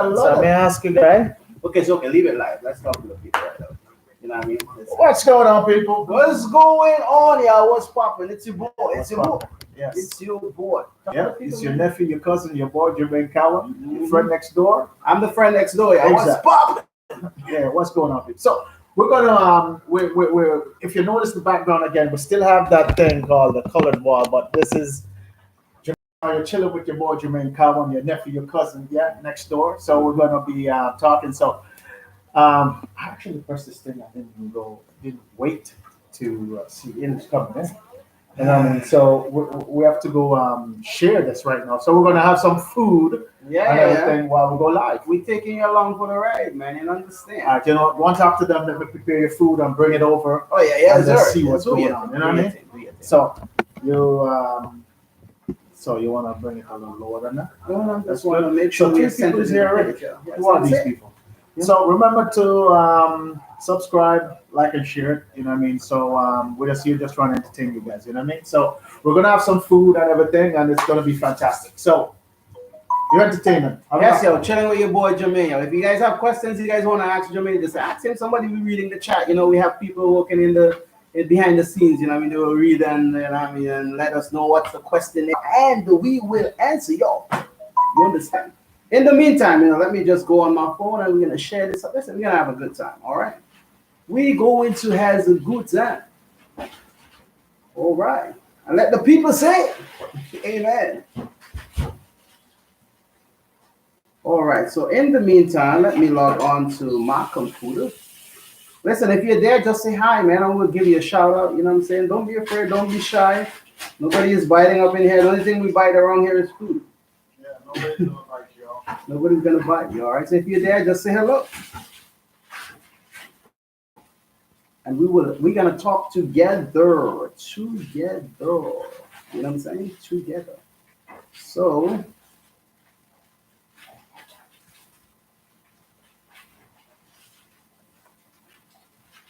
So may I ask you guys, Okay, so okay, leave it live. Let's talk to the people right now. You know what I mean? what's going on, people? What's going on, y'all? What's popping? It's your boy. It's your boy. Yes. It's your boy. Yeah, it's your nephew, your cousin, your boy, Jermaine Cowan, your friend next door. I'm the friend next door, y'all. What's Exactly. popping? Yeah, what's going on, people? So we're gonna we're if you notice the background again, we still have that thing called the colored wall, but this is you're chilling with your boy Jermaine Cowan, your nephew, your cousin, yeah, next door. So we're gonna be talking. So I actually pressed this thing. I didn't even go, didn't wait to see who's coming in. And so we have to go share this right now. So we're gonna have some food Yeah, and yeah, everything while we go live. We taking you along for the ride, man. You understand? All right, you know, once after them, let me prepare your food and bring it over. Oh yeah, yeah, And sir. let's see Yeah, what's do going your on. thing, You know what I do your mean? thing, do your thing. So you wanna bring it a little lower than that? No, I just want to make sure So we're three people is here already. Yeah, Who are these people? So remember to subscribe, like, and share it. You know what I mean? So we're just here just trying to entertain you guys. You know what I mean? So we're gonna have some food and everything, and it's gonna be fantastic. So your entertainment. Yes, yo, chilling with your boy Jermaine. Yo. If you guys have questions, you guys want to ask Jermaine, just ask him. Somebody be reading the chat. You know, we have people working behind the scenes. You know, what I mean, they will read and you know, what I mean, and let us know what's the question, and we will answer y'all. You understand? In the meantime, you know, let me just go on my phone and we're gonna share this up. Listen, we're gonna have a good time. All right, we going to have a good time. All right, and let the people say, Amen. All right, so in the meantime, let me log on to my computer. Listen, if you're there, just say hi, man. I'm gonna give you a shout out. You know what I'm saying? Don't be afraid, don't be shy. Nobody is biting up in here. The only thing we bite around here is food. Yeah, nobody's gonna bite you, y'all. Nobody's gonna bite you, all right? So if you're there, just say hello. And we're gonna talk together. Together. You know what I'm saying? Together. So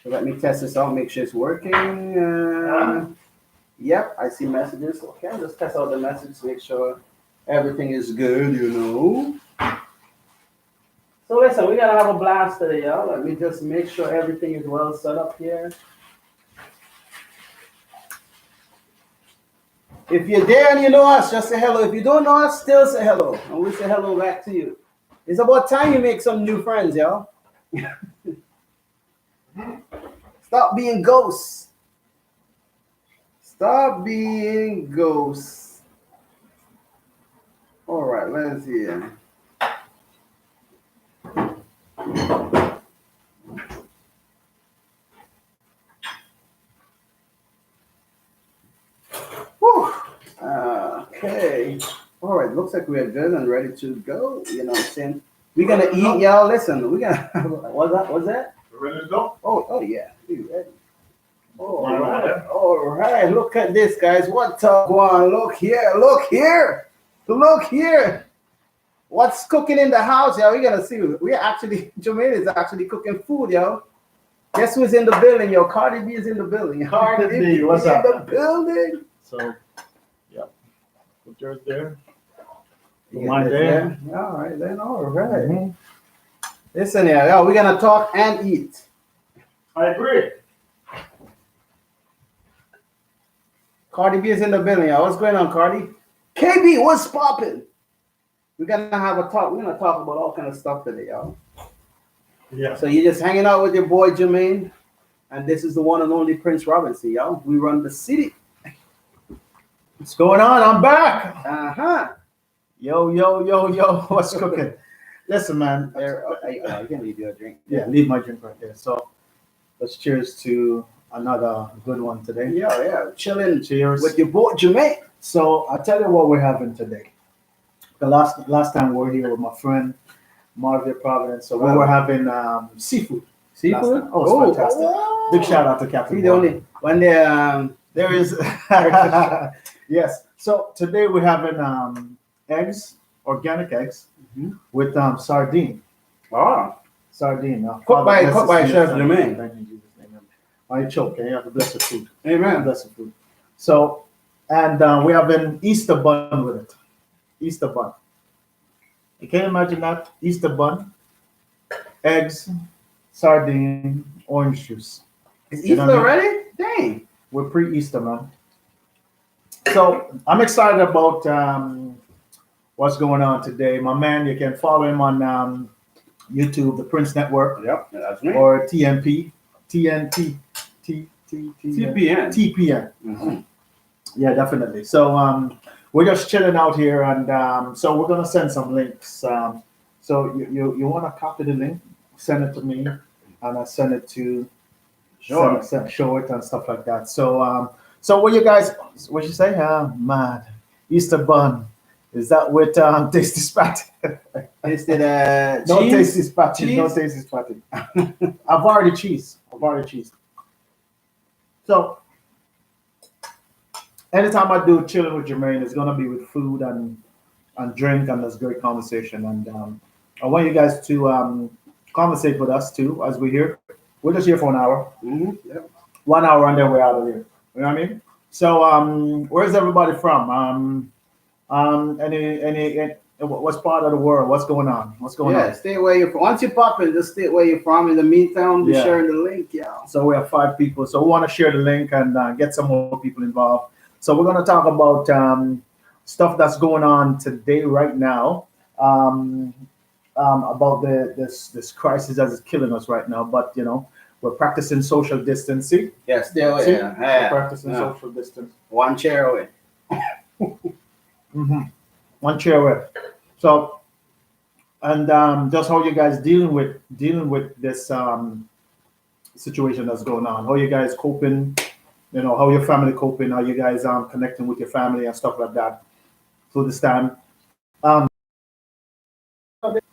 let me test this out, make sure it's working. Yep, I see messages. Okay, I'll just test out the message, make sure everything is good, you know. So listen, we're gonna have a blast today, y'all. Let me just make sure everything is well set up here. If you're there and you know us, just say hello. If you don't know us, still say hello. And we say hello back to you. It's about time you make some new friends, y'all. Stop being ghosts. Stop being ghosts. All right, let's see. Whew. Okay. All right, looks like we're good and ready to go. You know what I'm saying? We're gonna eat, y'all. Listen, we're gonna. What's that? We're ready to go. Oh yeah. We ready. All right. All right. Look at this, guys. What's up, Juan? Look here. Look here. Look here. What's cooking in the house, y'all? We gotta see. We actually, Jermaine is actually cooking food, yo. Guess who's in the building, yo? Cardi B is in the building. Cardi B, what's up? In the building. So, yeah, put yours there. Put Yeah, mine there. All right, then. All right. Mhm. Listen here, yo. We're gonna talk and eat. I agree. Cardi B is in the building, yo. What's going on, Cardi? KB, what's popping? We're gonna have a talk. We're gonna talk about all kind of stuff today, y'all. Yeah. So you're just hanging out with your boy Jermaine, and this is the one and only Prince Robinson, y'all. We run the city. What's going on? I'm back. Yo. What's cooking? Listen, man. You can leave your drink. Yeah, leave my drink right there. So let's cheers to another good one today. Yeah. Chilling. Cheers. With your boy Jermaine. So I'll tell you what we're having today. The last time we were here with my friend Marvia Providence, so we were having seafood. Seafood? Oh, it's fantastic. Big shout out to Captain. See, the only when there is yes. So today we're having eggs, organic eggs, with sardine. Oh, Sardine. cooked by Chef Jermaine. Thank you, Jesus. Amen. I choke. You have the blessed food. Amen. Blessed food. So, and we have an Easter bun with it. Easter bun. You can imagine that Easter bun, eggs, sardine, orange juice. Is You know Easter what I mean? already? Dang. We're pre-Easter, man. So I'm excited about what's going on today. My man, you can follow him on YouTube, the Prince Network, Yep, that's me. or TNP, TNT, TPN. TPN. Mhm. Yeah, definitely. So we're just chilling out here, and so we're gonna send some links. So you want to copy the link, send it to me, and I send it to Sure. show it and stuff like that. So what you guys, what you say? Mad Easter bun. Is that with tasty spat? Tasted No cheese. tasty spatty. No Cheese? tasty spatty. I've already cheese. I've already cheese. So anytime I do chilling with Jermaine, it's gonna be with food and drink, and there's great conversation. And I want you guys to conversate with us too as we're here. We're just here for an hour. Yep. 1 hour, and then we're out of here. You know what I mean? So where's everybody from? Any what's part of the world? What's going on? What's going Yeah, on? stay where you're from. Once you pop in, just stay where you're from. In the meantime, be Yeah. sharing the link, yeah. So we have 5 people. So we want to share the link and get some more people involved. So we're going to talk about stuff that's going on today, right now, about this crisis that is killing us right now. But we're practicing social distancing. Yeah, stay away. See? Yeah. We're Yeah. practicing Yeah. social distance. One chair away. hmm One chair away. So and just how you guys dealing with this situation that's going on. How you guys coping? How your family coping? How you guys connecting with your family and stuff like that through this time. I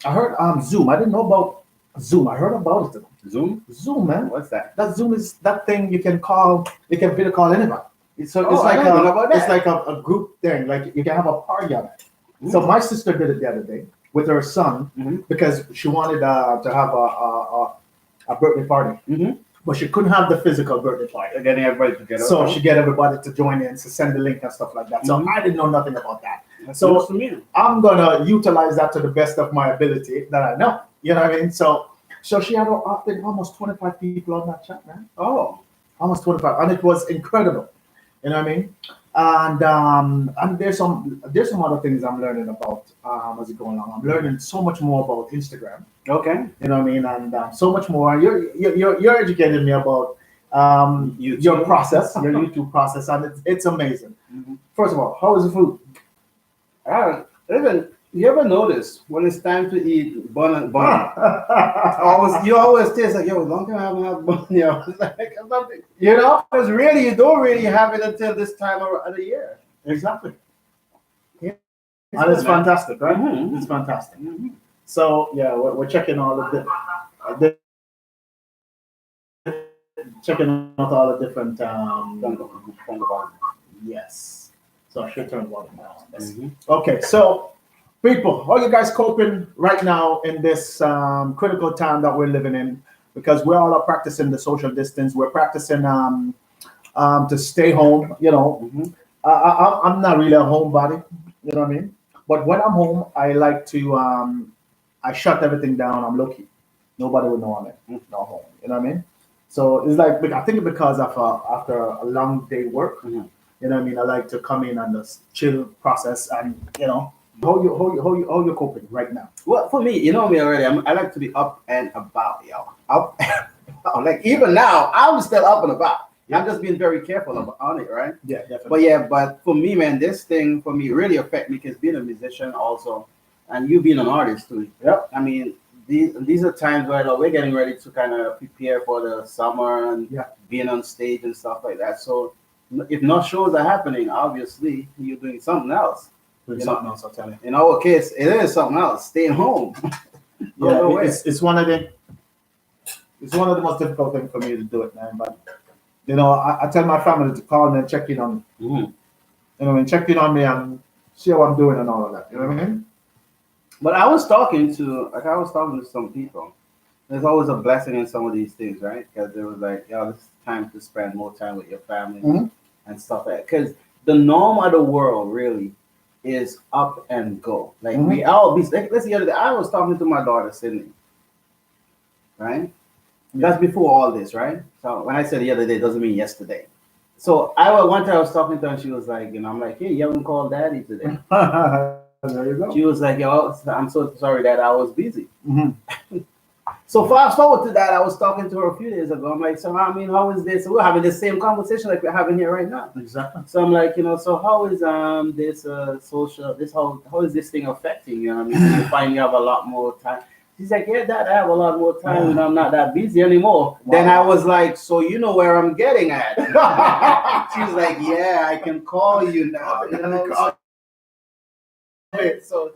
heard Zoom. I didn't know about Zoom. I heard about it. Zoom? Zoom, man. What's that? That Zoom is that thing you can call. You can video call anybody. It's Oh, it's I like didn't know about it's that. like a group thing. Like you can have a party on it. So my sister did it the other day with her son Mhm. because she wanted to have a birthday party, Mhm. but she couldn't have the physical birthday party. They're getting everybody together. So she get everybody to join in, to send the link and stuff like that. So Mhm. I didn't know nothing about that. That's So news to me. I'm gonna utilize that to the best of my ability that I know. You know what I mean? So she had I think almost 25 people on that chat, man. Oh. Almost 25, and it was incredible. You know what I mean? And there's some other things I'm learning about as it going on. I'm learning so much more about Instagram. Okay. You know what I mean? And so much more. You're educating me about YouTube. your process, your YouTube process, and it's amazing. Mhm. First of all, how is the food? Listen, you ever notice when it's time to eat bun? You always taste like, yo, long time I haven't had bun. Yo, it's like something. Because really, you don't really have it until this time of the year. Exactly. Yeah. And it's fantastic, right? Mhm. It's fantastic. Mhm. So yeah, we're checking all checking out all the different yes. So I should turn one down. Mhm. Okay, so people, how you guys coping right now in this critical time that we're living in? Because we all are practicing the social distance. We're practicing to stay home. Mhm. I'm not really a homebody. You know what I mean? But when I'm home, I like to I shut everything down. I'm low key. Nobody will know I'm not home. You know what I mean? So it's like I think because of after a long day work, Mhm. you know what I mean. I like to come in and just chill, process, and how you coping right now? Well, for me, you know me already. I like to be up and about, yo. Up and about. Like even now, I'm still up and about. I'm just being very careful on it, right? Yeah, definitely. But yeah, but for me, man, this thing for me really affect me because being a musician also, and you being an artist too. Yep. I mean, these are times where we're getting ready to kind of prepare for the summer and Yeah. being on stage and stuff like that. So if no shows are happening, obviously you're doing something else. Doing You know, something else, I'll tell you. in our case, it is something else. Staying home. Go Yeah, away. it's one of the most difficult things for me to do it, man. But I tell my family to call me and check in on me. Mhm. And check in on me and see how I'm doing and all of that. You know what I mean? But I was talking to some people. There's always a blessing in some of these things, right? Because it was like, yo, this is time to spend more time with your family Mhm. and stuff like that. Because the norm of the world really is up and go. Like we all be. Like, let's see. The other day, I was talking to my daughter Sydney, right? That's before all this, right? So when I said the other day, it doesn't mean yesterday. So one time I was talking to her, and she was like, I'm like, hey, you haven't called Daddy today. There you go. She was like, yo, I'm so sorry that I was busy. So fast forward to that, I was talking to her a few days ago. I'm like, so I mean, how is this? We're having the same conversation like we're having here right now. Exactly. So I'm like, so how is this social how is this thing affecting you? I mean, you find you have a lot more time. She's like, yeah, Dad, I have a lot more time and I'm not that busy anymore. Wow. Then I was like, so you know where I'm getting at. She's like, yeah, I can call you now. So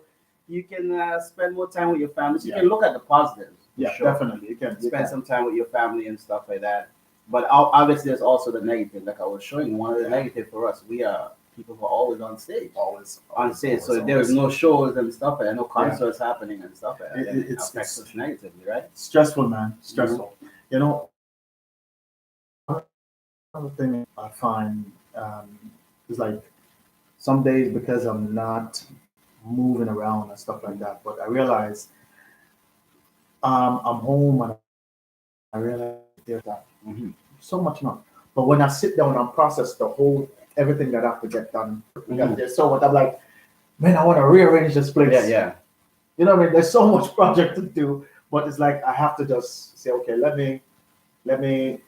you can spend more time with your family. So you can look at the positives. Yeah, sure. Definitely. You can spend some time with your family and stuff like that. But obviously, there's also the negative. Like I was showing, one of the negative for us, we are people who are always on stage. Always on stage. So if there is no shows and stuff like that, no concerts happening and stuff like that, it affects us negatively, right? Stressful, man. Stressful. Another thing I find is like some days because I'm not moving around and stuff like that, but I realize I'm home and I realize there's that so much not. But when I sit down and process everything that I have to get done, there's so much. I'm like, man, I want to rearrange this place. Yeah. You know what I mean? There's so much project to do, but it's like I have to just say, okay, let me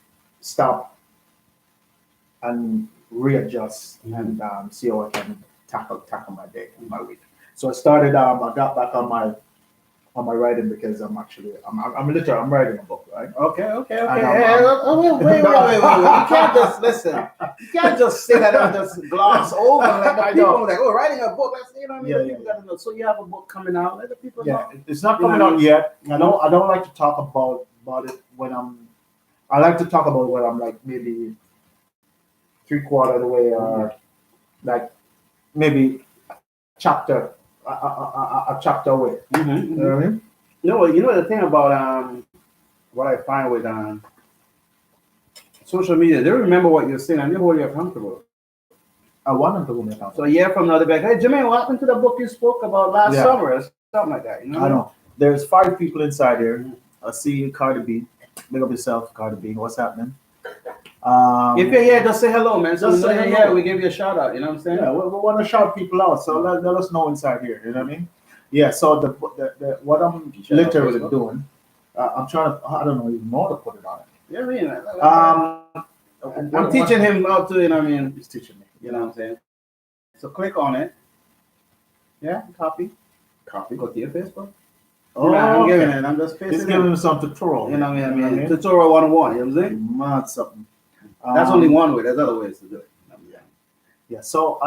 stop and readjust and see how I can tackle my day, my week. So I started. I got back on my writing because I'm literally writing a book, right? Okay. Wait. You can't just listen. You can't just say that and just gloss over. Like people are like, oh, writing a book. That's what I mean. People gotta know. So you have a book coming out. Let the people know. It's not coming out yet. I don't like to talk about it when I like to talk about when I'm like maybe 3/4 of the way, or like maybe chapter. A chapter away. You know what I mean? You know the thing about what I find with social media, they remember what you're saying and they hold you accountable. I want them to hold me accountable. So a year from now, they'll be like, hey, Jermaine, what happened to the book you spoke about last summer? Or something like that. You know? I know. There's 5 people inside here. I see Cardi B. Big up yourself, Cardi B. What's happening? If you're here, just say hello, man. So just say hello. We give you a shout out. You know what I'm saying? Yeah, we want to shout people out. So let us know inside here. You know what I mean? Yeah. So the what I'm literally doing, I'm trying to. I don't know even know how to put it on it. Yeah, I'm teaching him how to. You know what I mean? He's teaching me. You know what I'm saying? So click on it. Yeah. Copy. Go to your Facebook. Oh, I'm giving it. I'm just pasting. He's giving him some tutorial. You know what I mean? Tutorial 101. You know what I'm saying? Mad something. That's only one way. There's other ways to do it. Yeah. So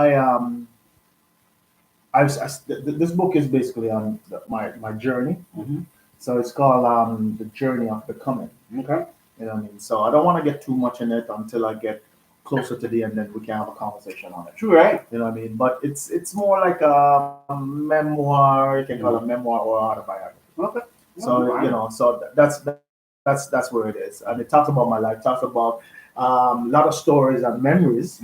this book is basically on my journey. So it's called The Journey of Becoming. Okay. You know what I mean? So I don't want to get too much in it until I get closer to the end, then we can have a conversation on it. True, right? You know what I mean? But it's more like a memoir. You can call it a memoir or autobiography. Okay. So so that's where it is, and it talks about my life. Talks about a lot of stories and memories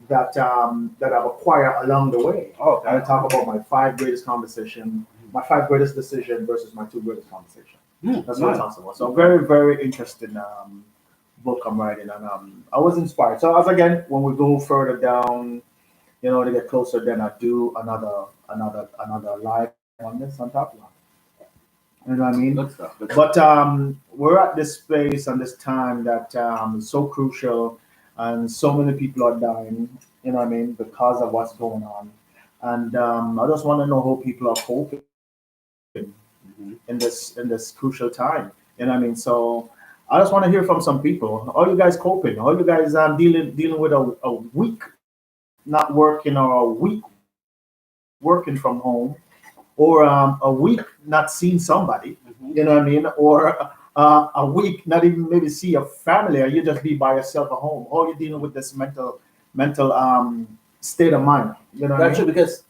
that I've acquired along the way. Oh, and I talk about my 5 greatest conversation, my 5 greatest decision versus my 2 greatest conversation. That's what it talks about. So very, very interesting book I'm writing, and I was inspired. So as again, when we go further down, to get closer, then I do another live on this on top of that. You know what I mean? Good stuff. But we're at this space and this time that is so crucial, and so many people are dying. You know what I mean? Because of what's going on, and I just want to know how people are coping in this crucial time. You know what I mean? So I just want to hear from some people. How you guys coping? How you guys dealing with a week not working, or a week working from home, or a week not seeing somebody, you know what I mean? Or a week not even maybe see your family, or you just be by yourself at home. How are you dealing with this mental state of mind? You know what That's I mean? True,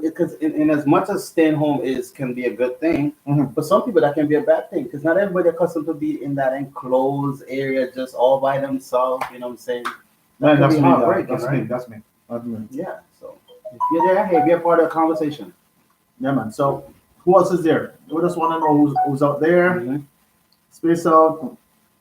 because in as much as staying home can be a good thing, for some people that can be a bad thing, because not everybody accustomed to be in that enclosed area just all by themselves. You know what I'm saying? That's me. Right? That's me. Yeah. So If you're there, hey, be a part of the conversation. Yeah, man. So who else is there? We just want to know who's out there. Mhm. Space out,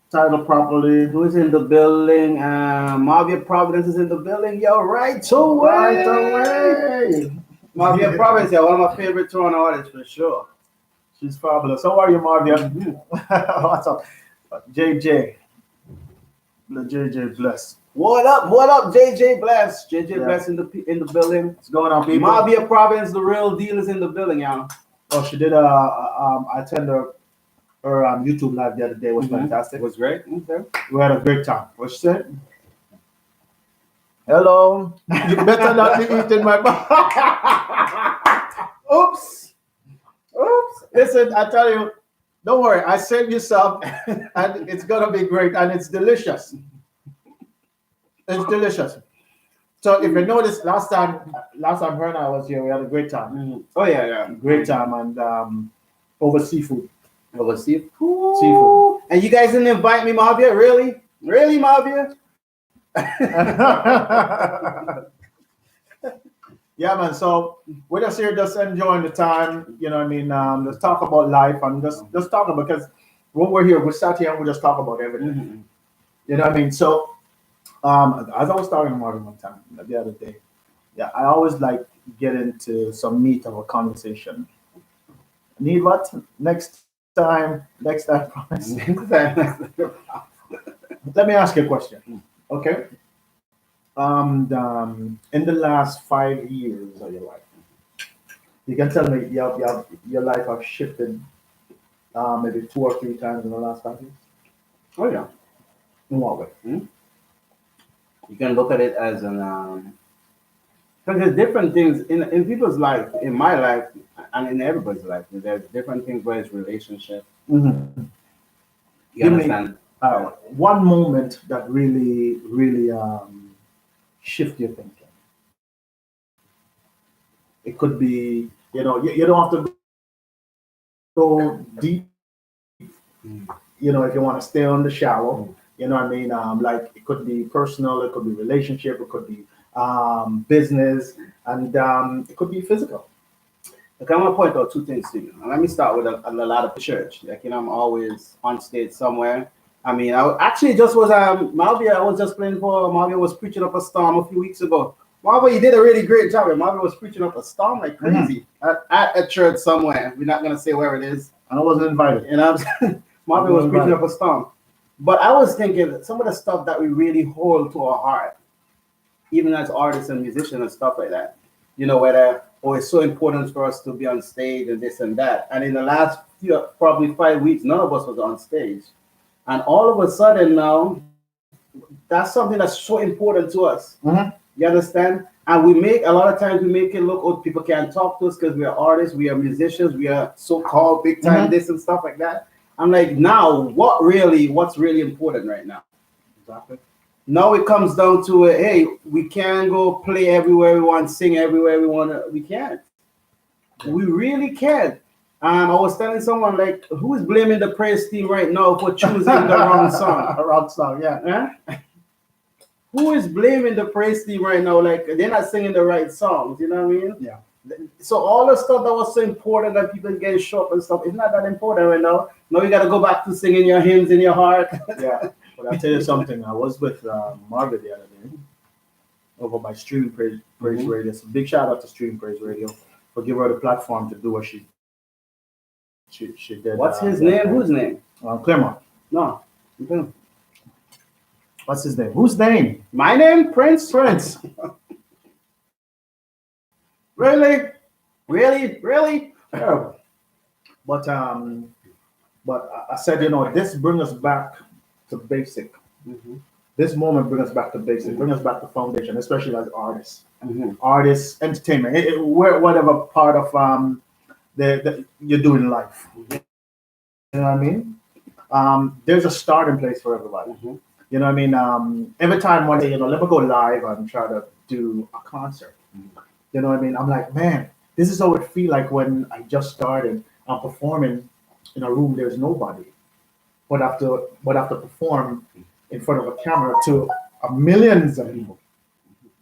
title properly. Who's in the building? Marvia Providence is in the building. Yo, right away. Right away. Marvia Providence, yeah, one of my favorite Toronto artists for sure. She's fabulous. How are you, Marvia? Mhm. What's up? JJ. JJ Bless. What up, JJ Bless? JJ Yeah. Bless in the building. What's going on, people? Marvia Providence, the real deal, is in the building, y'all. Oh, she did I attended her YouTube live the other day. It was fantastic. It was great. Okay. We had a great time. What she said? Hello. You better not be eating my Oops. Oops. Listen, I tell you, don't worry. I saved you some, and it's gonna be great, and it's delicious. It's delicious. So if you noticed, last time her and I was here, we had a great time. Mhm. Oh yeah. Great time, and over seafood. Over seafood. Seafood. And you guys didn't invite me, Marvia? Really? Really, Marvia? Yeah, man. So we're just here, just enjoying the time. You know what I mean? Let's talk about life and just talk about, because when we're here, we sat here and we just talk about everything. Mhm. You know what I mean? So, as I was talking to Martin one time the other day, yeah, I always like get into some meat of a conversation. Need what? Next time, promise. Let me ask you a question. Okay. In the last 5 years of your life, you can tell me your life have shifted maybe 2 or 3 times in the last 5 years. Oh yeah. In what way? You can look at it as an because there's different things in people's life, in my life, and in everybody's life. There's different things where it's relationship. Mm-hmm. You Give me, understand? one moment that really shift your thinking. It could be, you don't have to go deep. You know, if you want to stay on the shallow, you know what I mean? Like it could be personal, it could be relationship, it could be business, and it could be physical. Okay, I'm gonna point out 2 things to you. And let me start with a lot of church. Like I'm always on stage somewhere. I mean, actually just was Malvia. I was just playing for Malvia was preaching up a storm a few weeks ago. Malvia, you did a really great job. Malvia was preaching up a storm like crazy at a church somewhere. We're not gonna say where it is. And I wasn't invited. And Malvia was preaching up a storm. But I was thinking some of the stuff that we really hold to our heart, even as artists and musicians and stuff like that. You know, whether it's so important for us to be on stage and this and that. And in the last probably 5 weeks, none of us was on stage. And all of a sudden now, that's something that's so important to us. Mm-hmm. You understand? And we make a lot of times we make it look, oh, people can't talk to us because we are artists, we are musicians, we are so-called big time this and stuff like that. I'm like, now what's really important right now? Exactly. Now it comes down to hey, we can't go play everywhere we want, sing everywhere we want. We can't. We really can't. I was telling someone, like, who is blaming the praise team right now for choosing the wrong song? Wrong song, yeah. Who is blaming the praise team right now? Like, they're not singing the right songs, you know what I mean? Yeah. So all the stuff that was so important that people getting short and stuff, it's not that important right now. Now you got to go back to singing your hymns in your heart. Yeah. But I'll tell you something. I was with Margaret the other day over by Stream Praise Radio. So big shout out to Stream Praise Radio for giving her the platform to do what she did. What's his name? Whose name? Claremont. No. What's his name? Whose name? My name? Prince? Prince. Really? Yeah. But I said, this brings us back to basic. This moment brings us back to basic, bring us back to foundation, especially as artists. Artists, entertainment, whatever part of you're doing in life. You know what I mean? There's a starting place for everybody. You know what I mean? Every time one day, let me go live and try to do a concert. You know what I mean? I'm like, man, this is how it feel like when I just started. I'm performing in a room, there's nobody. But after perform in front of a camera to millions of people.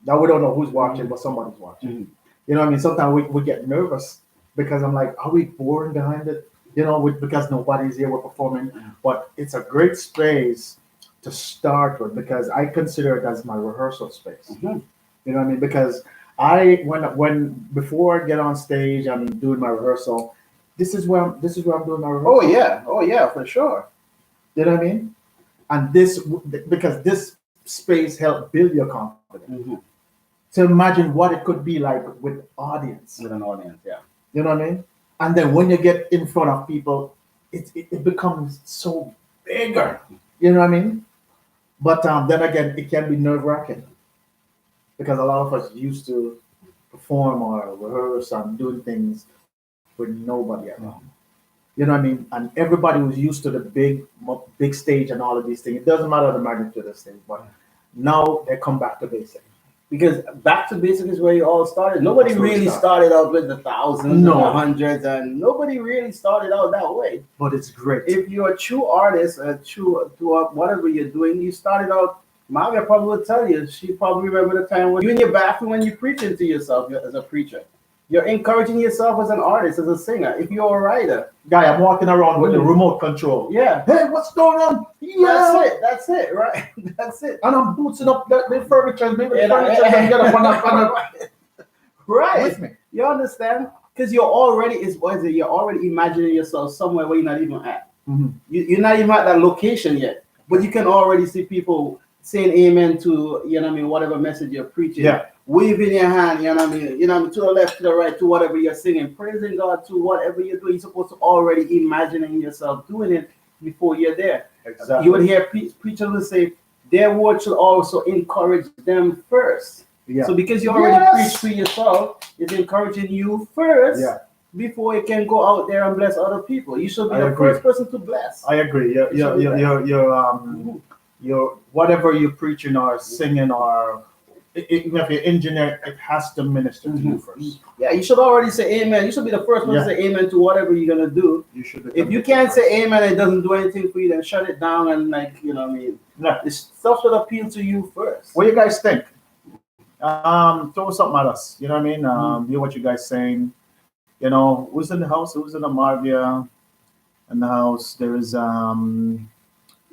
Now we don't know who's watching, but somebody's watching. Mhm. You know what I mean? Sometimes we get nervous because I'm like, are we boring behind it? You know, because nobody's here, we're performing. But it's a great space to start with because I consider it as my rehearsal space. Mhm. You know what I mean? Because when before I get on stage, I'm doing my rehearsal. This is where I'm doing my rehearsal. Oh yeah, for sure. You know what I mean? And this because this space helped build your confidence. Mhm. To imagine what it could be like with audience. With an audience, yeah. You know what I mean? And then when you get in front of people, it becomes so bigger. You know what I mean? But then again, it can be nerve wracking because a lot of us used to perform or rehearse and doing things with nobody around. You know what I mean? And everybody was used to the big stage and all of these things. It doesn't matter the magnitude of the stage, but now they come back to basic. Because back to basic is where you all started. Nobody That's where we really started. started out with the thousands No. and the hundreds, and nobody really started out that way. But it's great. If you're a true artist, a true to whatever you're doing, you started out. Mavia probably would tell you. She probably remember the time when you in your bathroom when you're preaching to yourself as a preacher. You're encouraging yourself as an artist, as a singer. If you're a writer, Guy, I'm walking around with the remote control. yeah, Hey, what's going on? Yeah. that's it, right? That's it. And I'm booting up the furniture. Maybe the Yeah, furniture can get up on Right. with me. You understand? Because you're already you're already imagining yourself somewhere where you're not even at. Mhm. You're not even at that location yet, but you can already see people saying amen to, you know what I mean, whatever message you're preaching. Yeah. Waving your hand, you know what I mean, to the left, to the right, to whatever you're singing, praising God to whatever you're doing. You're supposed to already imagining yourself doing it before you're there. Exactly. You would hear preachers will say, their word should also encourage them first. Yeah. So because you already Yes. preach to yourself, it's encouraging you first Yeah. before you can go out there and bless other people. You should be I the agree. first person to bless. I agree. Your whatever you're preaching or singing or even if you're engineer, it has to minister to you first. Yeah, you should already say amen. You should be the first one Yeah. to say amen to whatever you're gonna do. You should. If you can't say amen and it doesn't do anything for you, then shut it down and Yeah. this stuff should appeal to you first. What do you guys think? Throw something at us. You know what I mean? Hear what you guys saying. You know, who's in the house? Who's in the Marvia in the house? There is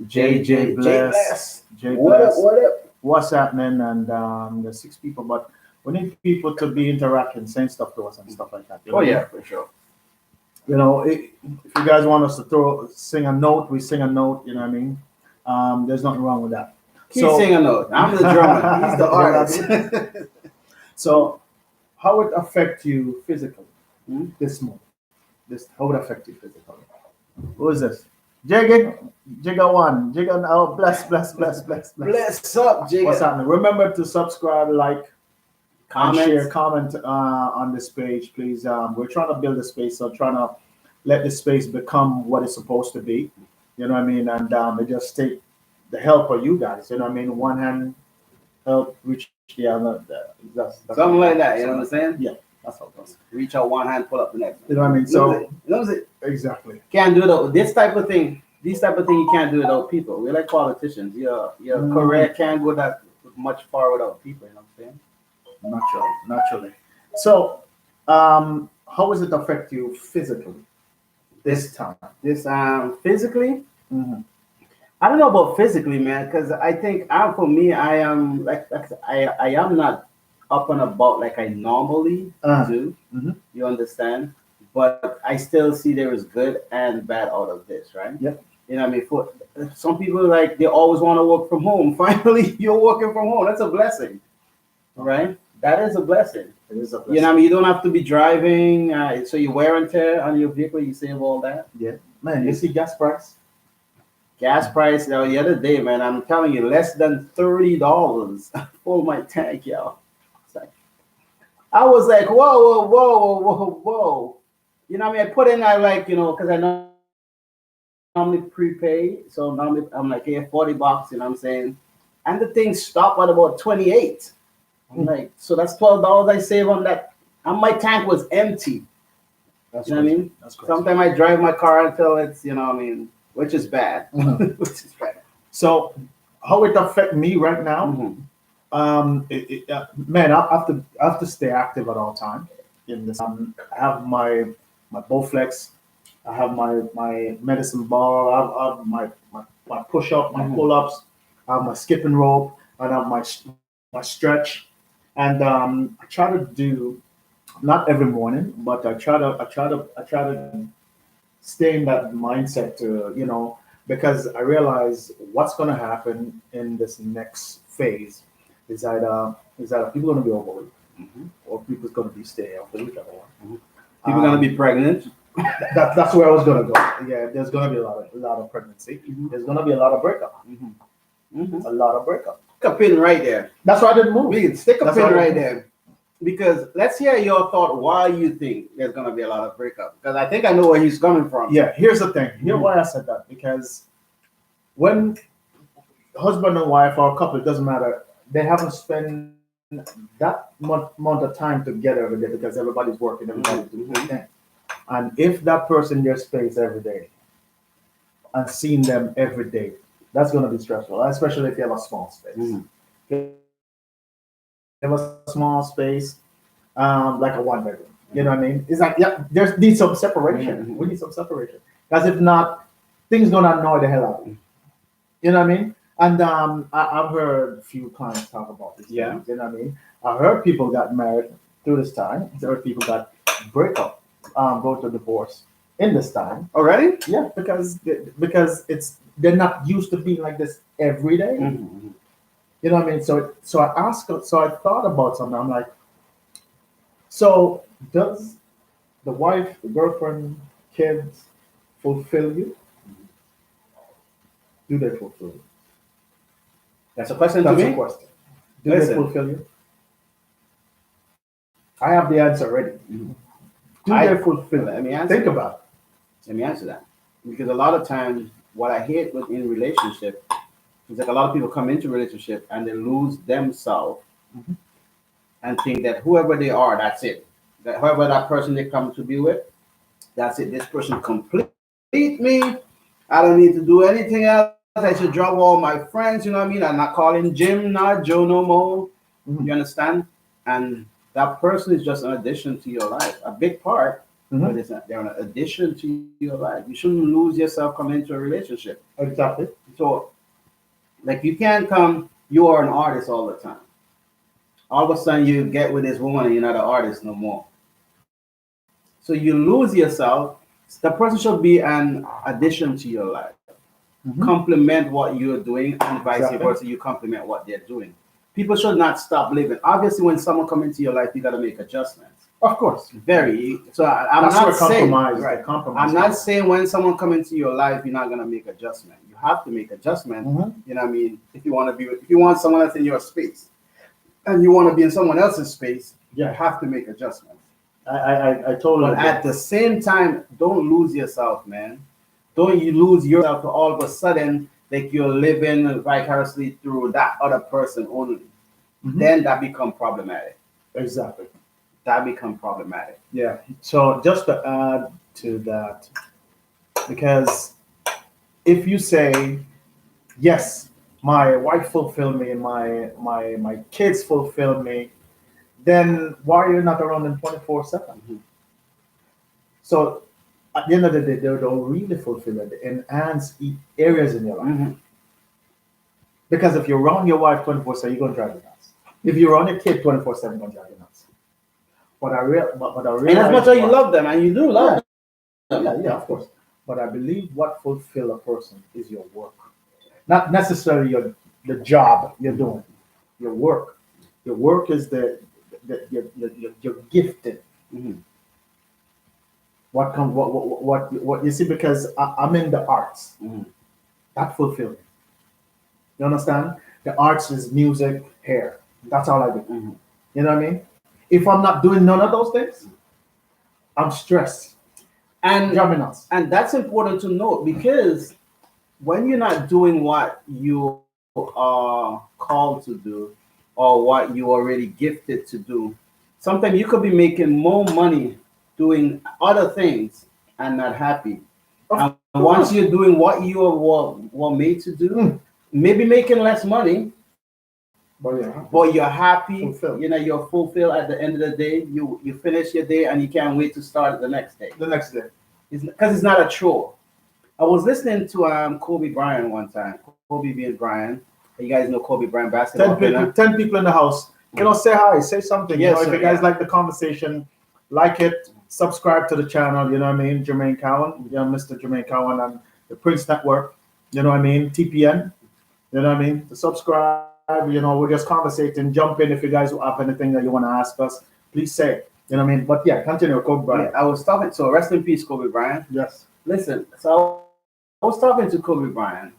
JJ Bless. J Bless. What up? What's happening? And there's 6 people, but we need people to be interacting, saying stuff to us and stuff like that. You know? Oh yeah, for sure. You know, if you guys want us to sing a note, we sing a note. You know what I mean? There's nothing wrong with that. Keep singing a note. I'm the drummer. He's the artist. So, how would it affect you physically? Hmm? This month? How would it affect you physically? Who is this? Jigga one. Jigga. Oh, bless. Bless up, Jigga. What's happening? Remember to subscribe, like, Comment. and share, comment on this page, please. We're trying to build a space, so trying to let this space become what it's supposed to be. You know what I mean? And it just take the help of you guys. You know what I mean? One hand help reach the other. That's Something like that. You know what I'm saying? Yeah, that's how it goes. Reach out one hand, pull up the next. You know what I mean? So Knows it. exactly. Can't do it. This type of thing you can't do without people. We're like politicians. Your career can't go that much far without people. You know what I'm saying? Naturally. So, how does it affect you physically this time? This physically, Mm-hmm. I don't know about physically, man, because I think for me, I am I am not up and about like I normally do. Mhm. You understand? But I still see there is good and bad out of this, right? Yep. You know what I mean? For some people, like they always want to work from home. Finally, you're working from home. That's a blessing, right? That is a blessing. It is a blessing. You know what I mean? You don't have to be driving, so you wear and tear on your vehicle. You save all that. Yeah, man. You see gas price? Gas price the other day, man. I'm telling you, less than $30 for my tank, yo. It's like, I was like, whoa. You know what I mean? I put in that because I normally prepay, so normally I'm like, hey, $40. You know what I'm saying? And the thing stopped at about 28. I'm like, so that's $12 I save on that, and my tank was empty. That's You know what I mean? That's great. Sometimes I drive my car until it's, you know what I mean, which is bad. Mhm. Which is bad. So, how it affect me right now? Mhm. Man, I have to stay active at all time. In this, I have my Bowflex, I have my medicine ball, I have my push up, my pull ups, I have my skipping rope, and I have my stretch, and I try to do not every morning, but I try to stay in that mindset to because I realize what's going to happen in this next phase is that people are going to be overweight Mhm. or people's going to be staying off the whichever one. People gonna be pregnant. That's where I was going to go. Yeah, there's going to be a lot of pregnancy. Mhm. There's going to be a lot of breakup. Mhm. Mhm. A lot of breakup. Stick a pin right there. That's why I didn't move. We can stick a That's pin why I right didn't there. Because let's hear your thought why you think there's gonna be a lot of breakup. Because I think I know where he's coming from. Yeah, here's the thing. Here's Mhm. why I said that. Because when husband and wife or couple, it doesn't matter, they haven't spent that amount of time together every day because everybody's working, everybody's doing their thing. And if that person in their space every day and seeing them every day, that's going to be stressful, especially if you have a small space. Mhm. If you have a small space, like a one bedroom, you know what I mean? It's like, yeah, there's need some separation. Mhm. We need some separation. Because if not, things going to annoy the hell out of you. You know what I mean? And I've heard a few clients talk about this. Yeah. You know what I mean? I heard people got married through this time. I heard people got breakup, go to divorce in this time. Already? Yeah, because they're not used to being like this every day. Mhm. You know what I mean? So I thought about something. I'm like, so does the wife, the girlfriend, kids fulfill you? Do they fulfill you? That's a question to That's me. a question. Do Listen. they fulfill you? I have the answer ready. Mhm. Do I- they fulfill let you? me answer Think that. about it. Let me answer that. Because a lot of times what I hate within relationship is like a lot of people come into relationship and they lose themselves Mhm. and think that whoever they are, that's it. That whoever that person they come to be with, that's it. This person complete me. I don't need to do anything else. I should drop all my friends, you know what I mean? I'm not calling Jim, not Joe no more. Mhm. You understand? And that person is just an addition to your life. A big part, Mhm. but they're an addition to your life. You shouldn't lose yourself coming into a relationship. Exactly. So, like, you can't come, you are an artist all the time. All of a sudden, you get with this woman and you're not an artist no more. So, you lose yourself. The person should be an addition to your life. Mhm. Complement what you're doing, and vice Exactly. versa, you complement what they're doing. People should not stop living. Obviously, when someone comes into your life, you got to make adjustments. Of course. Very. So I'm That's not where saying compromise. right. The compromise. I'm not saying when someone comes into your life, you're not gonna make adjustment. You have to make adjustment. Mhm. You know what I mean? If you want to be, if you want someone else in your space, and you want to be in someone else's space, you Yeah. have to make adjustments. I totally But agree. at the same time, don't lose yourself, man. Don't you lose yourself to all of a sudden like you're living vicariously through that other person only. Mhm. Then that become problematic. Exactly. That become problematic. Yeah. So just to add to that, because if you say yes, my wife fulfilled me, my kids fulfill me, then why are you not around them 24/7? Mhm. So at the end of the day, they don't really fulfill it. They enhance areas in your life. Mhm. Because if you're around your wife 24/7, you're gonna drive you nuts. If you're around your kid 24/7, you're gonna drive you nuts. But I And realize as much as you love them, and you do love them, yeah, of course. But I believe what fulfill a person is your work, not necessarily the job you're doing. Your work, your work is your gifted. Mhm. What you see? Because I'm in the arts. Mhm. That fulfill me. You understand? The arts is music, hair. That's all I do. Mhm. You know what I mean? If I'm not doing none of those things, I'm stressed. And Driving nuts. and that's important to note because when you're not doing what you are called to do or what you already gifted to do, sometimes you could be making more money doing other things and not happy. Of And once course. you're doing what you were made to do, Mm. maybe making less money, but you're happy. Fulfilled. You know, you're fulfilled at the end of the day. You finish your day and you can't wait to start the next day. The next day. Because it's not a chore. I was listening to Kobe Bryant one time. Kobe being Bryant. You guys know Kobe Bryant basketball. 10 people in the house. You know, say hi, say something. Yes, if sir, you guys like the conversation, like it, subscribe to the channel. You know what I mean? Jermaine Cowan, Mr. Jermaine Cowan on the Prince Network. You know what I mean? TPN. You know what I mean? To subscribe. We're just conversating. Jump in if you guys have anything that you want to ask us. Please say it. You know what I mean? But yeah, continue, Kobe Bryant. Yeah, I was talking. So rest in peace, Kobe Bryant. Yes. Listen. So I was talking to Kobe Bryant.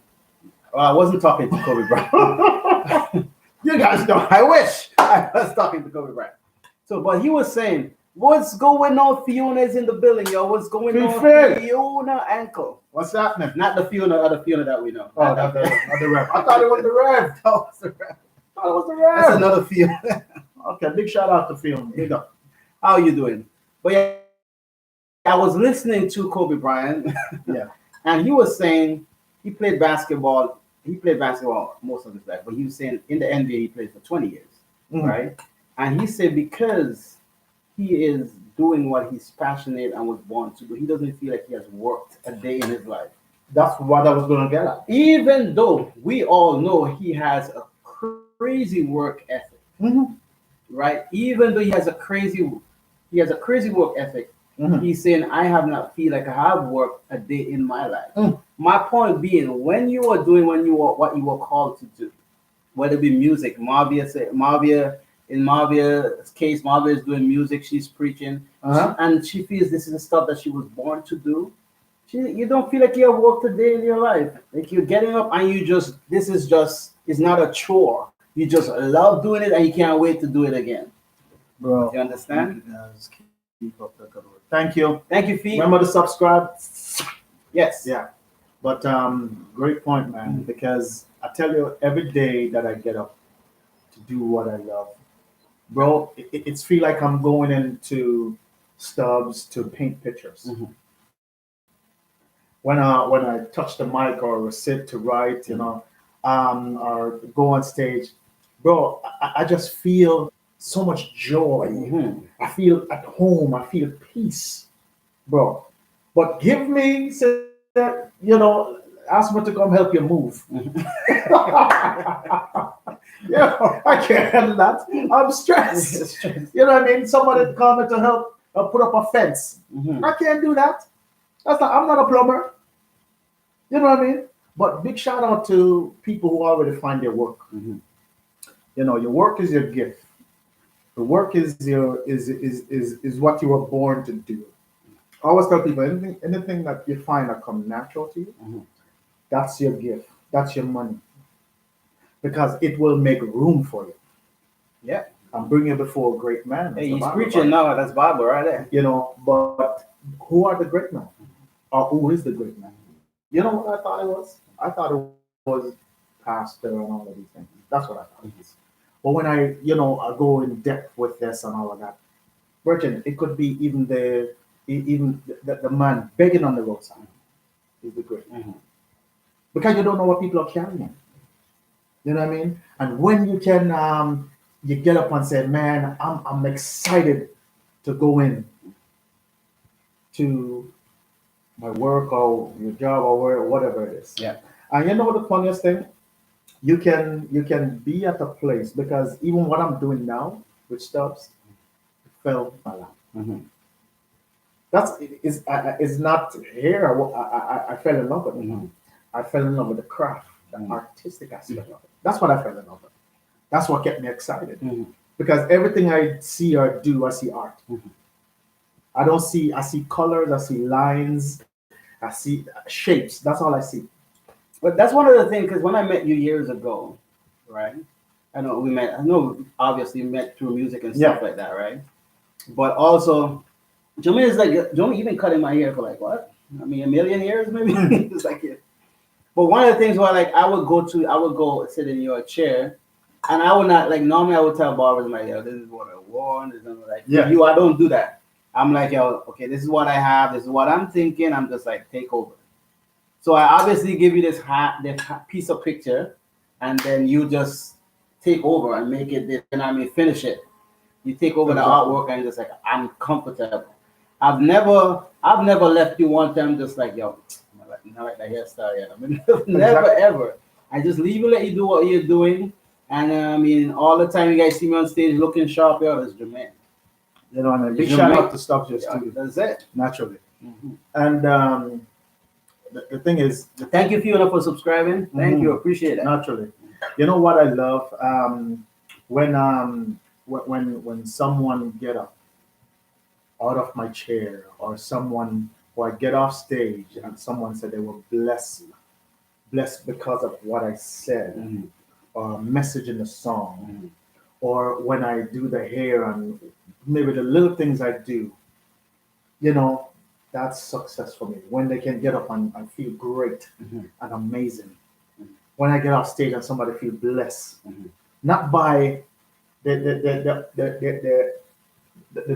Well, I wasn't talking to Kobe Bryant. You guys know. I wish I was talking to Kobe Bryant. So, but he was saying, "What's going on? Fiona's in the building, yo. What's going on? Fiona ankle. What's happening? Not the Fiona, other Fiona that we know. Oh, not the Rev. I thought it was the Rev. That was the Rev. I thought it was the Rev. That's another Fiona. Okay, big shout out to Fiona. Big up. How you doing? But yeah, I was listening to Kobe Bryant. Yeah. And he was saying he played basketball. He played basketball most of his life, but he was saying in the NBA he played for 20 years, right? And he said because he is doing what he's passionate and was born to do, he doesn't feel like he has worked a day in his life. That's what I was going to get at. Even though we all know he has a crazy work ethic, right? Even though he has a crazy work ethic. He's saying, I have not feel like I have worked a day in my life. My point being, when you are doing what you were called to do, whether it be music, in Marvia's case, Marvia is doing music, she's preaching, and she feels this is the stuff that she was born to do. You don't feel like you have worked a day in your life. Like you're getting up and it's not a chore. You just love doing it and you can't wait to do it again. Bro. You understand? Keep up the good work. Thank you. Thank you, Fee. Remember to subscribe. Yes. Yeah. But great point, man. Because I tell you, every day that I get up to do what I love, bro, it's feel like I'm going into Stubbs to paint pictures. When I touch the mic or sit to write, or go on stage, bro, I just feel so much joy. I feel at home. I feel peace, bro. But give me, ask me to come help you move. Yeah, I can't handle that. I'm stressed. You know what I mean? Somebody come to help put up a fence. I can't do that. I'm not a plumber. You know what I mean? But big shout out to people who already find their work. Your work is your gift. The work is what you were born to do. I always tell people anything that you find that comes natural to you, that's your gift. That's your money. Because it will make room for you. Yeah. I'm bringing you before a great man. Hey, he's preaching now. That's Bible right there. But who are the great men? Or who is the great man? You know what I thought it was? I thought it was pastor and all of these things. That's what I thought it was. But when I go in depth with this and all of that, Virgin, it could be even the man begging on the roadside is the great. Because you don't know what people are carrying. You know what I mean? And when you can, you get up and say, man, I'm excited to go in to my work or your job or whatever it is. Yeah. And you know the funniest thing? You can be at a place, because even what I'm doing now with Stubbs fell my lap. It's not here. I fell in love with it. I fell in love with the craft, the artistic aspect of it. That's what I fell in love with. That's what kept me excited. Because everything I see or do, I see art. I see colors, I see lines, I see shapes. That's all I see. But that's one of the things, because when I met you years ago, right? I know obviously we met through music and stuff like that, right? But also, Jermaine is like, Jermaine even cutting my hair for like what? I mean, a million years maybe? It's like it. But one of the things where I would go sit in your chair, and I would not, like, normally I would tell barbers, like, yo, this is what I want, this is like, you, I don't do that. I'm like, yo, okay, this is what I have, this is what I'm thinking, I'm just like, take over. So I obviously give you this piece of picture, and then you just take over and make it, you know what I mean, finish it. You take over the artwork and just like, I'm comfortable. I've never left you one time just like, yo, not like the hairstyle yet. I mean, never ever. I just leave you, let you do what you're doing. And I mean, all the time you guys see me on stage looking sharp, yo, that's Jermaine. You know, and a big shout out to Stuff Your Studio. That's it. Naturally. And the thing is, thank you, Fiona, for subscribing. Thank you, appreciate it. Naturally. You know what I love? When someone get up out of my chair, or someone, or I get off stage and someone said they were blessed because of what I said, or a message in the song, or when I do the hair and maybe the little things I do, you know, that's success for me. When they can get up and feel great and amazing. When I get off stage and somebody feel blessed, not by the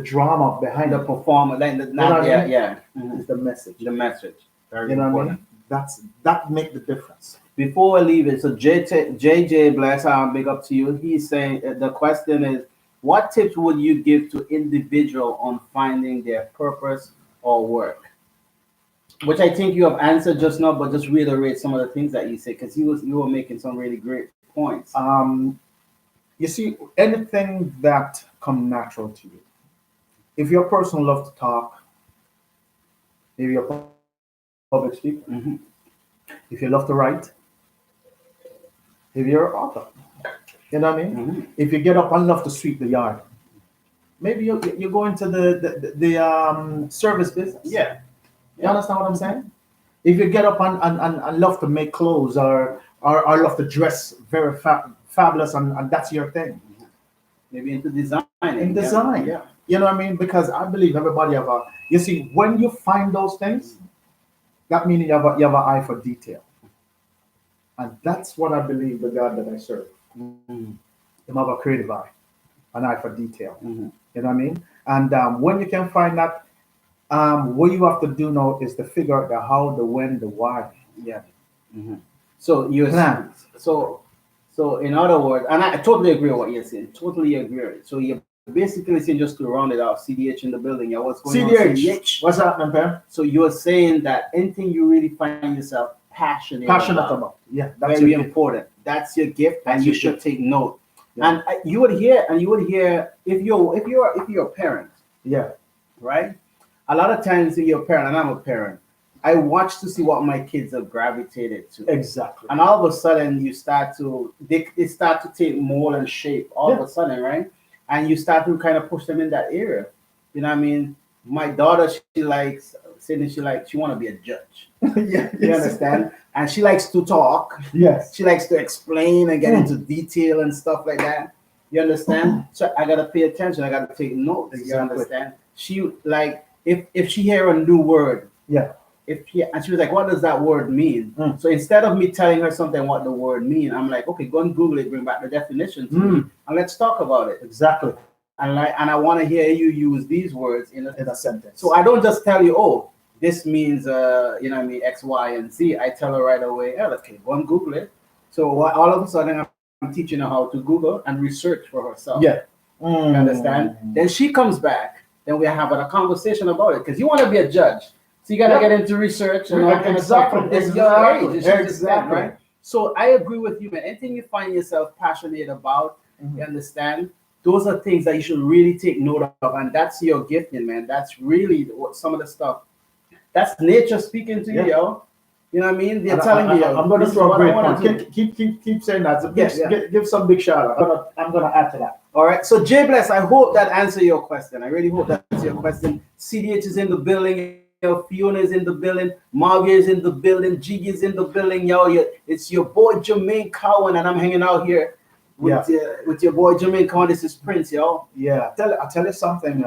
drama behind the performance, like it's the message. The message. Very you know important. what I mean? That make the difference. Before I leave it, so JJ Bless, big up to you. He's saying the question is, what tips would you give to individual on finding their purpose or work? Which I think you have answered just now, but just reiterate some of the things that you said, because you were making some really great points. You see, anything that come natural to you. If you're a person who loves to talk, if you're a public speaker, if you love to write, if you're an author, you know what I mean? If you get up and love to sweep the yard, maybe you go into the service business. Yeah. You understand what I'm saying? If you get up and love to make clothes, or love to dress very fabulous, and that's your thing. Maybe into design. Yeah. You know what I mean? Because I believe everybody have a. You see, when you find those things, that means you have an eye for detail, and that's what I believe the God that I serve. Him have a creative eye, an eye for detail. You know what I mean? And when you can find that, what you have to do now is to figure out the how, the when, the why. Yeah. So you're so in other words, and I totally agree with what you're saying. Totally agree with it. So you're basically saying, just to round it out, CDH in the building. Yeah, what's going on? CDH. What's happening, Pam? So you're saying that anything you really find yourself passionate about. Yeah, that's very important. That's your gift, and you should take note. Yeah. And you would hear if you're a parent. Yeah. Right. A lot of times, if you're a parent, and I'm a parent, I watch to see what my kids have gravitated to. Exactly. And all of a sudden, they start to take mold and shape. All of a sudden, right? And you start to kind of push them in that area. You know what I mean? My daughter, she want to be a judge. Yeah, you understand? And she likes to talk. Yes. She likes to explain and get into detail and stuff like that. You understand? So I gotta pay attention. I gotta take notes. Exactly. You understand? She like if she hear a new word. Yeah. And she was like, what does that word mean? So instead of me telling her something what the word mean, I'm like, okay, go and Google it, bring back the definition to me, and let's talk about it. Exactly. And I want to hear you use these words in a sentence. So I don't just tell you, oh, this means you know what I mean, X, Y, and Z. I tell her right away, okay, go and Google it. So all of a sudden I'm teaching her how to Google and research for herself. Yeah. You understand? Then she comes back, then we're having a conversation about it, because you want to be a judge. So you gotta get into research and all kind of stuff from this young age. Exactly. Right? So I agree with you, man. Anything you find yourself passionate about, you understand, those are things that you should really take note of, and that's your gifting, man. That's really what some of the stuff. That's nature speaking to you, yo. You know what I mean? They're telling me, I'm going to throw a great point. Keep saying that. So give some big shout out. I'm gonna add to that. All right. So Jay Bless, I hope that answers your question. I really hope that answers your question. CDH is in the building. Fiona is in the building, Margie is in the building, Jiggy is in the building, yo. It's your boy Jermaine Cowan, and I'm hanging out here with your boy Jermaine Cowan. This is Prince, yo. Yeah, I'll tell you something.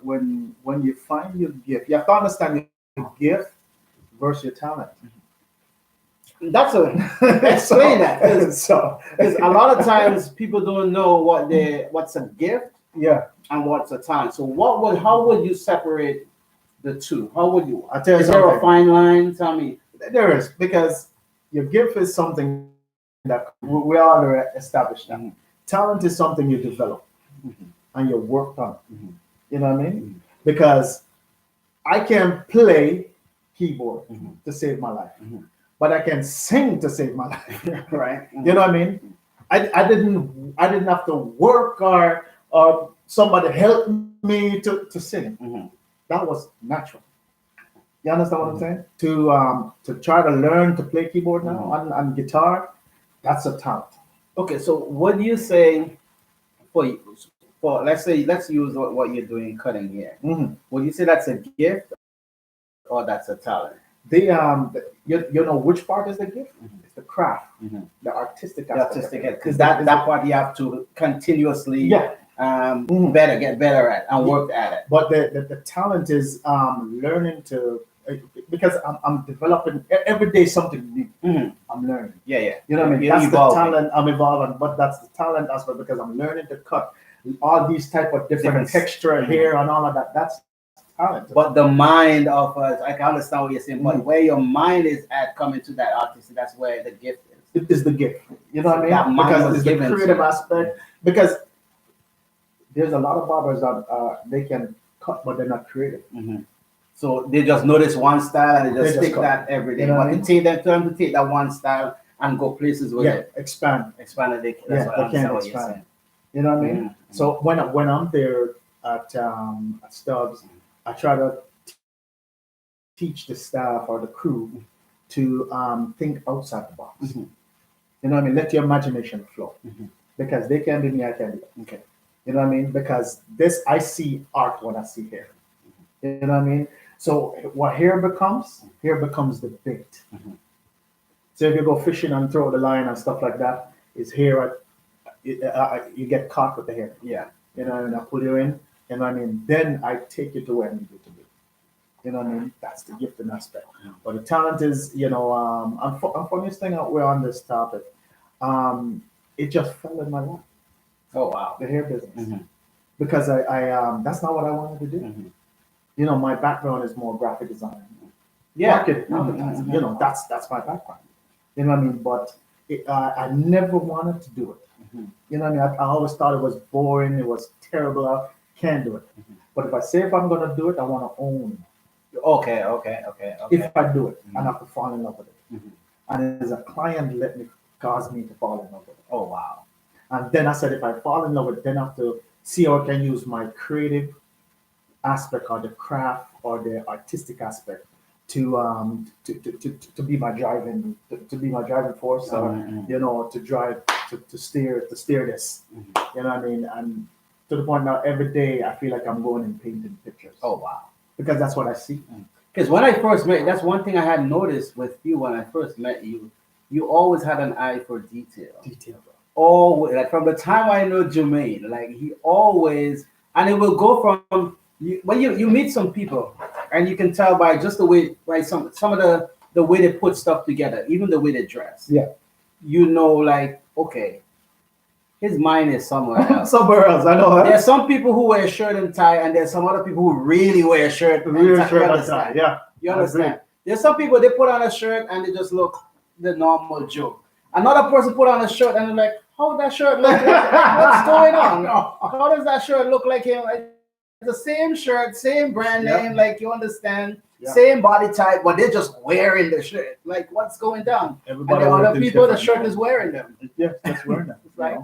When you find your gift, you have to understand your gift versus your talent. That's explain that. So a lot of times people don't know what's a gift, and what's a talent. So how would you separate the two? How would you? I'll tell you something. Is there a fine line? Tell me. There is, because your gift is something that we already established now. talent is something you develop Mhm. and you work on. Mhm. You know what I mean? Mhm. Because I can play keyboard Mhm. to save my life, Mhm. but I can sing to save my life. Right. You know what I mean? I didn't have to work or somebody help me to sing. Mhm. That was natural. You understand what I'm Mhm. saying? To try to learn to play keyboard now Mhm. on guitar, that's a talent. Okay, so what do you say for for let's use what you're doing cutting here. Mhm. Would you say that's a gift or that's a talent? You know which part is the gift? Mhm. It's the craft, Mhm. the artistic The aspect. artistic of head, it. because Is that is that part you have to continuously Yeah. Mhm. get better at and Yeah. work at it. But the talent is learning to because I'm developing every day something new. Mhm. I'm learning. Yeah, yeah. You know what I mean? You're That's evolving. the talent I'm evolving, but that's the talent aspect because I'm learning to cut all these type of different texture here and all of that. That's talent. But the mind of us, I can understand what you're saying, but Mhm. where your mind is at coming to that artist, that's where the gift is. It is the gift. You know what I mean? That mind Because was it's the given to creative you. aspect. Because there's a lot of barbers that they can cut, but they're not creative. Mhm. So they just notice one style and they They just just stick cut. that every day. You know what But I to mean? take that time to take that one style and go places with Yeah, it, expand. expand it. That's Yeah, what I they understand can what you're expand. saying. You know what I mean? Mhm. So when I'm there at Stubbs, I try to teach the staff or the crew to think outside the box. Mhm. You know what I mean? Let your imagination flow Mhm. because they can do me, I can do it. Okay. You know what I mean? Because this, I see art when I see hair. You know what I mean? So what hair becomes the bait. Mhm. So if you go fishing and throw the line and stuff like that, it's hair. You get caught with the hair. Yeah. You know, and I pull you in. You know what I mean? Then I take you to where I need you to be. You know what I mean? That's the gifting aspect. But the talent is, and funniest thing we're on this topic, it just fell in my lap, Oh wow. the hair business, Mhm. because that's not what I wanted to do. Mhm. You know, my background is more graphic design, Yeah. marketing, Mhm. advertising. Mhm. You know, that's my background. You know what I mean? But I never wanted to do it. Mhm. You know what I mean? I always thought it was boring. It was terrible. I can't do it. Mhm. But if I say if I'm gonna do it, I want to own it. Okay. If I do it, I Mhm. have to fall in love with it. Mhm. And as a client caused me to fall in love with it. Oh wow. And then I said, if I fall in love with it, then I have to see how I can use my creative aspect or the craft or the artistic aspect to be my driving force or Mhm. to drive to steer this. Mhm. You know what I mean? And to the point now every day I feel like I'm going and painting pictures. Oh wow. Because that's what I see. Because when I first met, that's one thing I had noticed with you when I first met you. You always had an eye for detail. Detail, bro. Always, like from the time I know Jermaine, like he always, and it will go from when you meet some people, and you can tell by just the way, by some of the way they put stuff together, even the way they dress. Yeah. You know, like okay, his mind is somewhere else. Somewhere else, I know. There's some people who wear shirt and tie, and there's some other people who really wear shirt and Real tie. shirt You and understand? tie, yeah. You I understand? agree. There's some people they put on a shirt and they just look the normal Joe. Another person put on a shirt and they're like, how that shirt look like? What's going on? How does that shirt look like him? Like, the same shirt, same brand Yep. name, like you understand, Yep. same body type, but they're just wearing the shirt. Like what's going down? Everybody and the wears other things people, the different, shirt man. is wearing them. Yeah, just wearing them. It's like-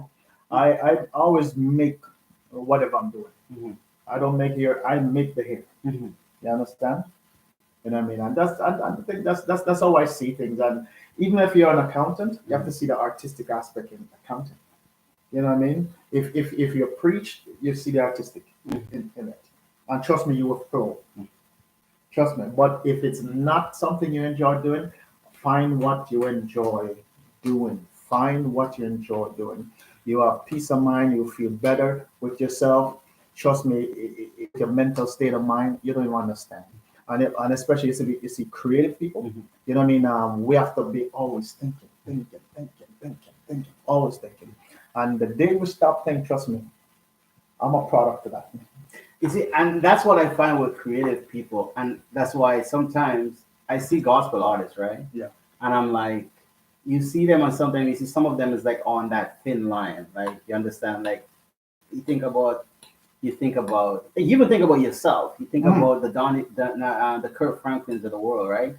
I always make whatever I'm doing. Mhm. I don't make hair. I make the hair. Mhm. You understand? You know what I mean? And I think that's how I see things. And even if you're an accountant, you have to see the artistic aspect in accounting. You know what I mean? If you preach, you see the artistic in it. And trust me, you will flow. Trust me. But if it's not something you enjoy doing, find what you enjoy doing. Find what you enjoy doing. You have peace of mind. You feel better with yourself. Trust me, your mental state of mind, you don't even understand. And especially you see creative people, Mhm. you know what I mean? We have to be always thinking, always thinking. And the day we stop thinking, trust me, I'm a product of that. You see, and that's what I find with creative people, and that's why sometimes I see gospel artists, right? Yeah. And I'm like, you see them, and sometimes you see some of them is like on that thin line. Like you understand, like you think about you even think about yourself. You think about the Kurt Franklins of the world, right?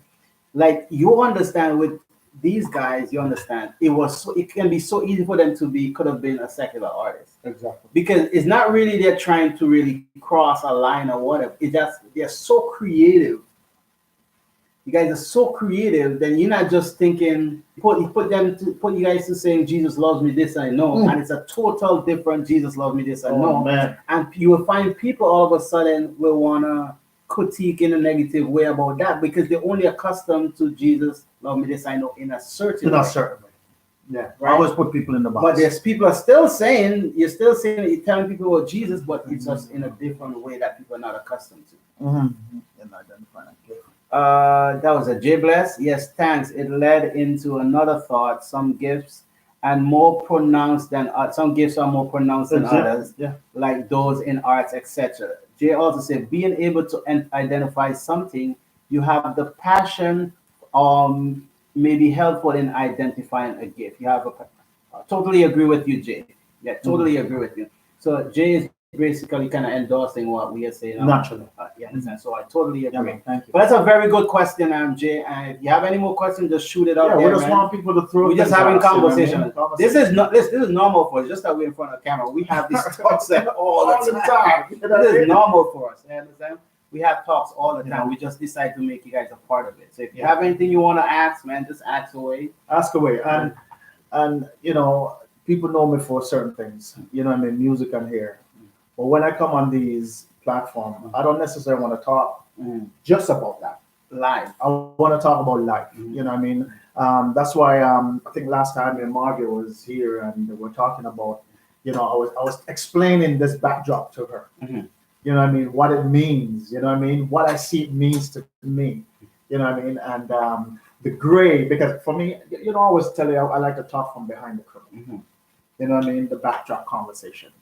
Like you understand with these guys, you understand it can be so easy for them to be could have been a secular artist. Exactly. Because it's not really they're trying to really cross a line or whatever. It's just they're so creative. You guys are so creative, then you're not just thinking put you guys to saying Jesus loves me this I know, and it's a total different Jesus loves me this I know. Man. And you will find people all of a sudden will wanna critique in a negative way about that because they're only accustomed to Jesus love me this I know in a certain way. Yeah, right? I always put people in the box. But there's people are still saying you're telling people about Jesus, but it's just in a different way that people are not accustomed to. That was a J bless. Yes, thanks. It led into another thought. Some gifts and more pronounced than some gifts are more pronounced than others, like those in arts, etc. Jay also said being able to identify something you have the passion may be helpful in identifying a gift. You have totally agree with you, Jay. Yeah, totally agree with you. So Jay is basically kind of endorsing what we are saying. Naturally. So I totally agree. Yeah, thank you. But that's a very good question, Jay. And if you have any more questions, just shoot it out there. We just want people to throw. We're just having conversation. This is this is normal for us. Just that we're in front of the camera. We have these talks all the time. You know This what I is mean? normal for us. You understand? We have talks all the time. We just decide to make you guys a part of it. So if you have anything you want to ask, man, just ask away. Ask away. And you know, people know me for certain things. You know what I mean? Music and hair. But when I come on these platforms, I don't necessarily want to talk just about that. Live. I want to talk about life. You know what I mean? That's why I think last time when Margaret was here and we're talking about, you know, I was explaining this backdrop to her. You know what I mean? What it means. You know what I mean? What I see it means to me. You know what I mean? And the gray, because for me, you know, I always tell you I like to talk from behind the curtain. You know what I mean? The backdrop conversation.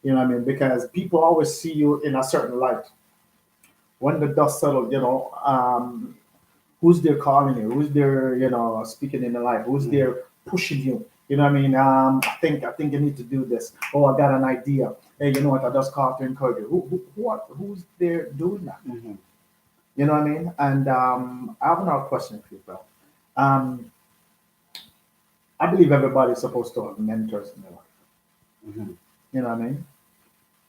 You know what I mean? Because people always see you in a certain light. When the dust settles, you know, who's there calling you? Who's there, you know, speaking in the light? Who's there pushing you? You know what I mean? I think you need to do this. Oh, I got an idea. Hey, you know what? I just called to encourage you. Who's there doing that? You know what I mean? And I have another question for you, bro. I believe everybody's supposed to have mentors in their life. You know what I mean?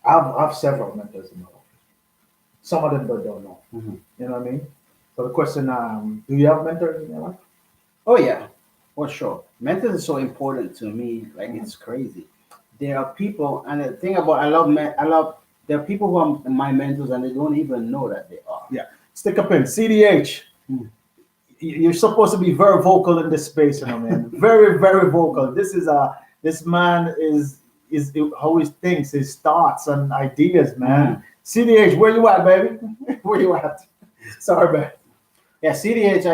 I've several mentors in my life. Some of them don't know. You know what I mean? So the question, do you have mentors in your life? Oh yeah, for sure. Mentors is so important to me. Like it's crazy. There are people, and the thing about I love. There are people who are my mentors, and they don't even know that they are. Yeah. Stick a pin. CDH. You're supposed to be very vocal in this space, you know, man. Very, very vocal. This man is how he thinks, his thoughts and ideas, man. CDH, where you at, baby? Where you at? Sorry, man. Yeah, CDH.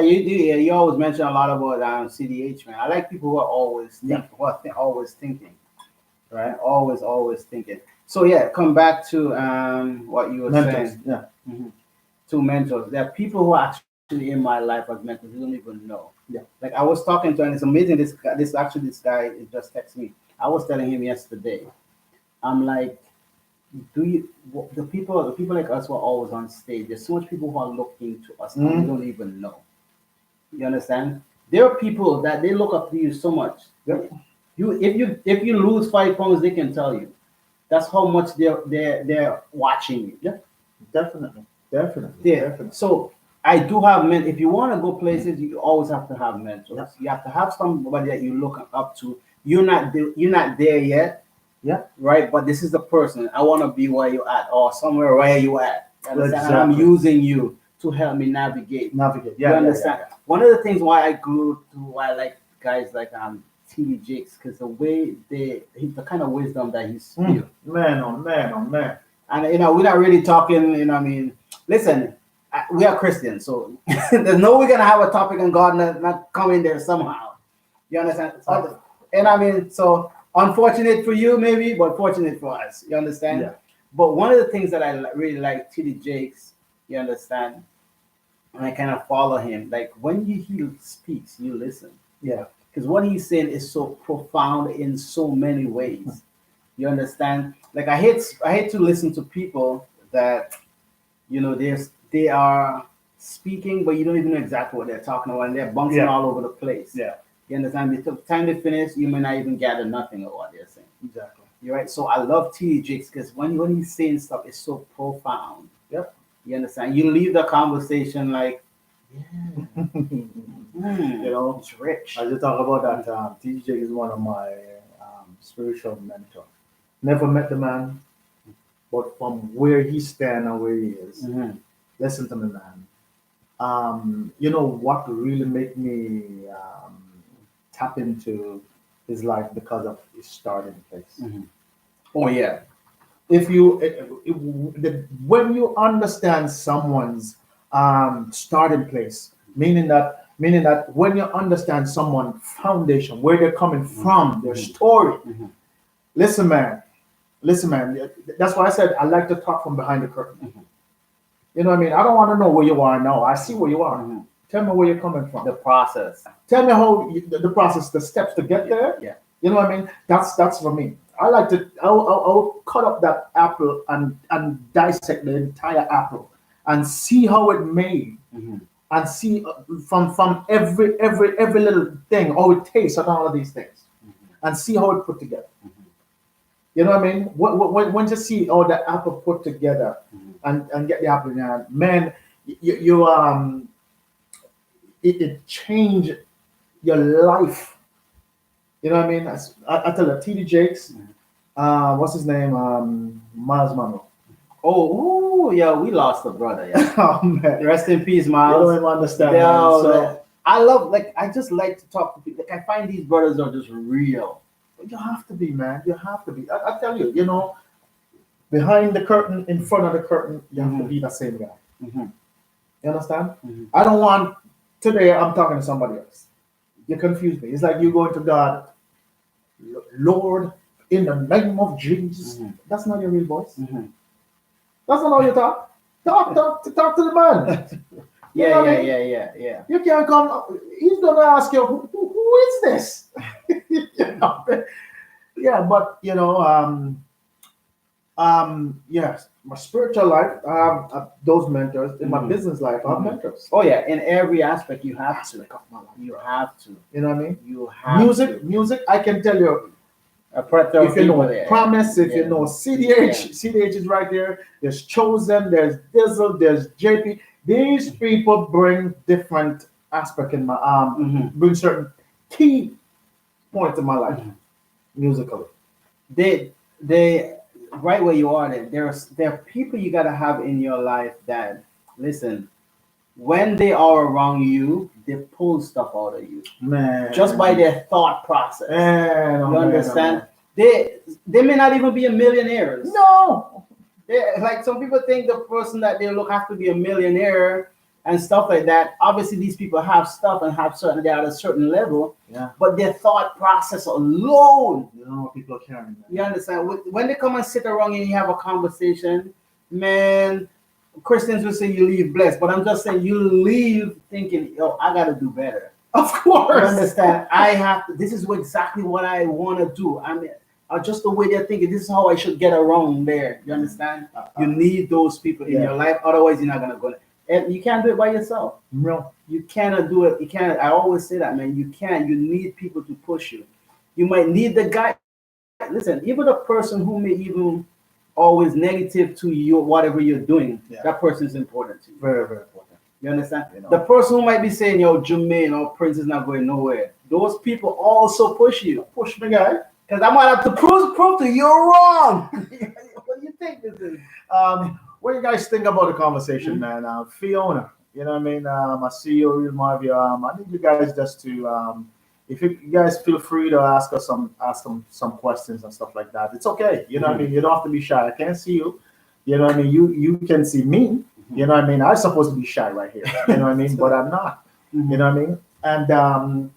You always mention a lot about CDH, man. I like people who are always always thinking, right? Always thinking. So yeah, come back to what you were saying. Yeah. To mentors. There are people who are actually in my life as mentors. You don't even know. Yeah. Like I was talking to, and it's amazing. This guy just texted me. I was telling him yesterday. I'm like, the people like us who are always on stage, there's so much people who are looking to us and we don't even know. You understand? There are people that they look up to you so much. Yep. If you lose 5 pounds, they can tell you. That's how much they're watching you. Yeah, definitely. So I do have men. If you want to go places, you always have to have mentors. Yeah. You have to have somebody that you look up to. You're not there yet. Yeah. Right. But this is the person I want to be where you at, or somewhere where you at. Understand? Exactly. And I'm using you to help me navigate. Yeah. You understand? Yeah. One of the things why I like guys like T.D. Jakes, because the way the kind of wisdom that he speaks. Man, oh man. And you know, we're not really talking. You know, I mean, listen. We are Christians, so there's no way we're gonna have a topic on God not come in there somehow. You understand? And I mean, so unfortunate for you, maybe, but fortunate for us. You understand? Yeah. But one of the things that I really like T.D. Jakes, you understand, and I kind of follow him. Like when he speaks, you listen. Yeah. because what he's saying is so profound in so many ways. You understand? Like I hate to listen to people that they are speaking, but you don't even know exactly what they're talking about, and they're bouncing Yeah. all over the place. Yeah, You understand? By the time they finish, you may not even gather nothing of what they're saying. exactly. You're right. So I love TD Jakes because when he's saying stuff, it's so profound. Yep. You understand? You leave the conversation like, You know, it's rich. as you talk about that, TJ is one of my spiritual mentors. Never met the man, but from where he stands and where he is, Mhm. listen to me, man. You know what really made me tap into his life because of his starting place. Mhm. Oh yeah. If you, when you understand someone's starting place, meaning that when you understand someone's foundation, where they're coming from, their story. Mhm. Listen, man. Listen, man. That's why I said I like to talk from behind the curtain. Mhm. You know what I mean? I don't want to know where you are now. I see where you are. Mhm. Tell me where you're coming from. The process. Tell me how the process, the steps to get there. Yeah. You know what I mean? That's for me. I like to. I'll cut up that apple and dissect the entire apple and see how it made Mhm. and see from every little thing how it tastes and all of these things and see how it put together. You know what I mean? When you see all the apple put together and get the apple in your hand, man, it changed your life. You know what I mean? I tell you, TD Jakes, what's his name? Miles Monroe. Oh, ooh, yeah, we lost a brother. Yeah. Oh man, Rest in peace, you don't Miles. even understand. Yeah, Man. So man. I love, like, I just like to talk to people. Like, I find these brothers are just real. you have to be, man. You have to be. I tell you, behind the curtain, in front of the curtain, you have to be the same guy. Mhm. You understand? Mhm. I don't want today. I'm talking to somebody else. You confuse me. It's like you going to God, Lord, in the name of Jesus. Mhm. That's not your real voice. Mhm. That's not how you talk. Talk to the man. You know Yeah, what I yeah, mean? yeah. You can't come. He's gonna ask you, who is this? You know? Yeah, but yes, my spiritual life, I have those mentors. In my Mhm. business life, I have Mhm. mentors. Oh yeah, in every aspect you have to. Aspect of my life. You have to. You know what I mean? You have Music. I can tell you, a plethora of if you people know there. Promise, if you Yeah. know CDH is right there. There's Chosen, there's Dizzle, there's JP. These people bring different aspect in my Mhm. bring certain key points in my life Mhm. musically. They right where you are there are people you gotta have in your life that listen, when they are around you, they pull stuff out of you. Man, Just by their thought process. Man, oh, You man, understand? oh, They may not even be a millionaires. man. No. They, like some people think the person that they look have to be a millionaire and stuff like that. Obviously, these people have stuff and have certain they're at a certain level, Yeah. but their thought process alone. You know what people are carrying. You understand? When they come and sit around you and you have a conversation, man, Christians will say you leave blessed, but I'm just saying you leave thinking, yo, I gotta do better. Of You course. understand? I have to, this is exactly what I want to do. I mean, just the way they're thinking, this is how I should get around there. You understand? You need those people in Yeah. your life, otherwise you're not gonna go. And you can't do it by yourself. No. You cannot do it. You can't. I always say that, man. You can't. You need people to push you. You might need the guy. Listen, even the person who may even always negative to you, whatever you're doing, Yeah. that person is important to you. Very, very important. You understand? You know. The person who might be saying, yo, Jermaine or Prince is not going nowhere. Those people also push you. Push me, guy. Because I might have to prove to you you're wrong. What do you think this is? What do you guys think about the conversation, man? Fiona, you know what I mean? I see you, Real Marvia. I need you guys just to, if you guys feel free to ask them some questions and stuff like that. It's okay. You know what I mean? You don't have to be shy. I can't see you. You know what I mean? You can see me. You know what I mean? I'm supposed to be shy right here. You know what I mean? But I'm not. You know what I mean? And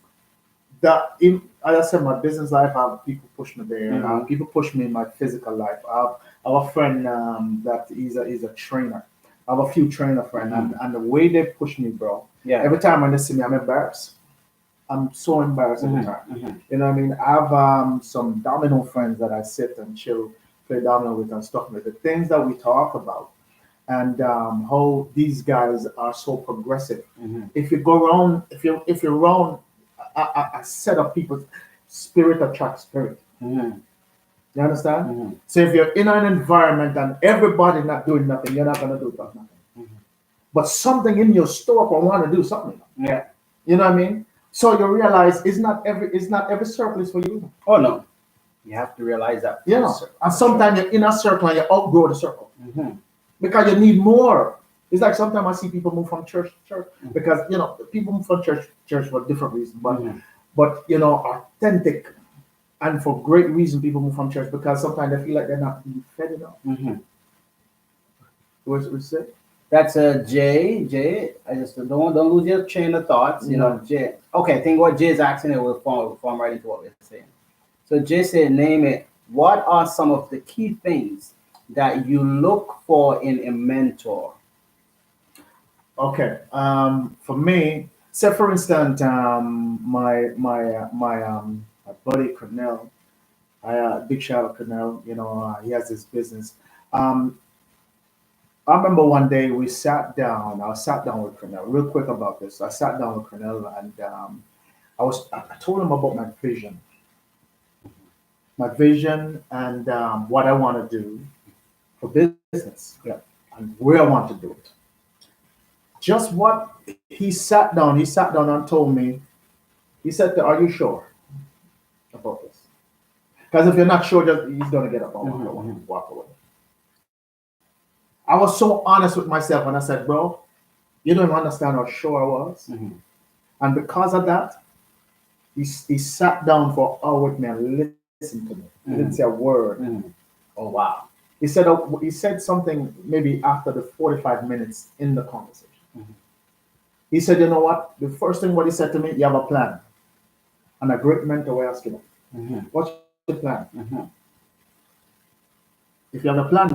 as I said, my business life, I have people push me there. People push me in my physical life. I have a friend that is a trainer. I have a few trainer friends, and the way they push me, bro. Yeah. Every time when they see me, I'm embarrassed. I'm so embarrassed every time. You know what I mean? I have some domino friends that I sit and chill, play domino with and stuff like the things that we talk about and how these guys are so progressive. If you go around, if you're around a set of people, spirit attracts spirit. You understand? So if you're in an environment and everybody not doing nothing, you're not gonna do nothing. But something in your stomach will want to do something. Yeah. You know what I mean? So you realize it's not every circle is for you. Oh no. You have to realize that. Yeah. And sometimes you're in a circle and you outgrow the circle. Because you need more. It's like sometimes I see people move from church to church because you know people move from church to church for different reasons, but you know, authentic and for great reason people move from church because sometimes they feel like they're not being fed enough. What's it? That's a Jay. I just don't lose your train of thoughts. You know, Jay. Okay, I think what Jay's asking it will form right into what we're saying. So Jay said, name it. What are some of the key things that you look for in a mentor? Okay. For me, say for instance, my buddy Cornell, big shout out Cornell. You know, he has his business. I remember one day we sat down. I sat down with Cornell. Real quick about this. I sat down with Cornell and I told him about my vision, and what I want to do for business, and where I want to do it. Just what he sat down and told me. He said, "Are you sure about this?" Because if you're not sure, he's gonna get up and walk away. I was so honest with myself when I said, "Bro, you don't understand how sure I was," and because of that, he sat down for an hour with me and listened to me. He didn't say a word. Oh wow. He said something maybe after the 45 minutes in the conversation. He said, "You know what? The first thing what he said to me, you have a plan." And a great mentor will ask you, "What's your plan?" If you have a plan,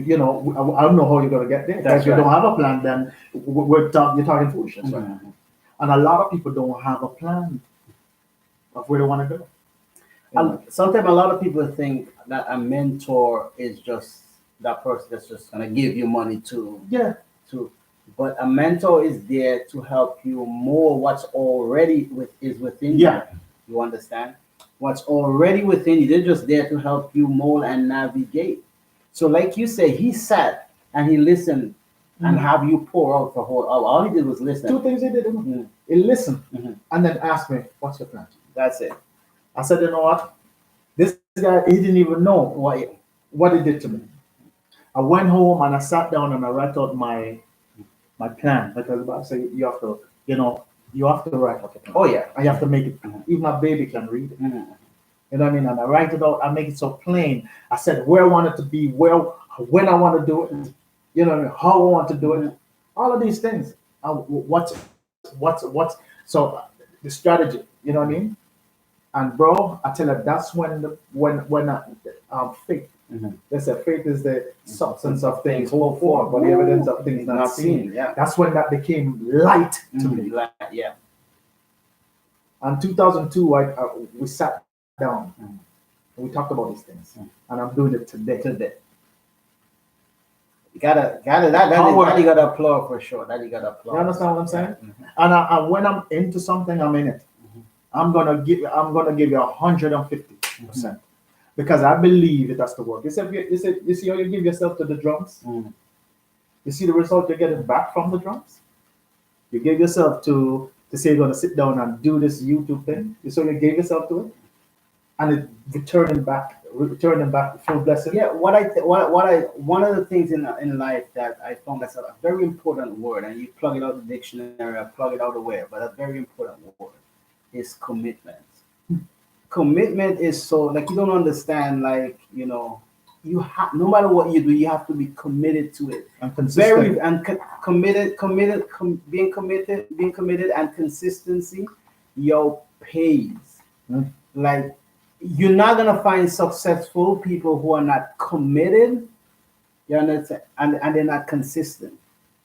you know, I don't know how you're going to get there. If you don't have a plan, then you're talking foolishness. Right? And a lot of people don't have a plan of where they want to go. Sometimes a lot of people think that a mentor is just that person that's just going to give you money but a mentor is there to help you more what's already within you. You understand? What's already within you. They're just there to help you mold and navigate. So like you say, he sat and he listened and have you pour out the whole hour. All he did was listen. Two things he did. He listened and then asked me, "What's your plan?" That's it. I said, "You know what? This guy, he didn't even know what he did to me." I went home and I sat down and I wrote out my plan because I say you have to, you know, you have to write out a plan. Oh yeah. I have to make it. Even a baby can read it. You know what I mean? And I write it out. I make it so plain. I said where I want it to be, when I want to do it. You know, how I want to do it. All of these things. What's so the strategy. You know what I mean? And bro, I tell you, that's when faith. They say faith is the substance of things hoped for, but the evidence of things not seen. That's when that became light to me. And 2002, we sat down and we talked about these things, and I'm doing it today. You gotta that you gotta applaud for sure. That you gotta applaud. You understand what I'm saying? And when I'm into something, I'm in it. I'm gonna give you 150%. Because I believe it has to work. You see how you give yourself to the drums? You see the result you're getting back from the drums? You gave yourself to say you're going to sit down and do this YouTube thing. You saw you gave yourself to it? And it returning back full blessing. Yeah, one of the things in life that I found that's a very important word, and you plug it out the dictionary, or plug it out away, but a very important word is commitment. Commitment is so, like, you don't understand, like, you know, you have, no matter what you do, you have to be committed to it. And consistent. Being committed and consistency, pays. Like, you're not gonna find successful people who are not committed, you understand, and they're not consistent.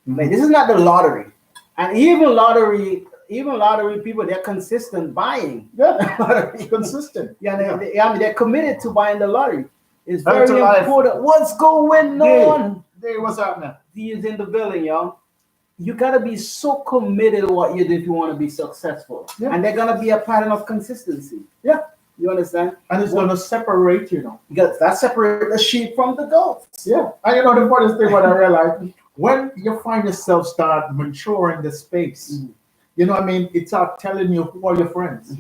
Like, this is not the lottery. And even lottery, even lottery people, they're consistent buying. Yeah, consistent. Yeah, they're committed to buying the lottery. It's Back very to life. important. What's going on? Hey, what's happening? D is in the building, y'all. You gotta be so committed to what you do if you want to be successful. Yeah. And they're gonna be a pattern of consistency. Yeah. You understand? And it's gonna separate, Because that separates the sheep from the goats. Yeah. And the funniest thing what I realized, when you find yourself start maturing the space, you know what I mean? It start telling you who are your friends.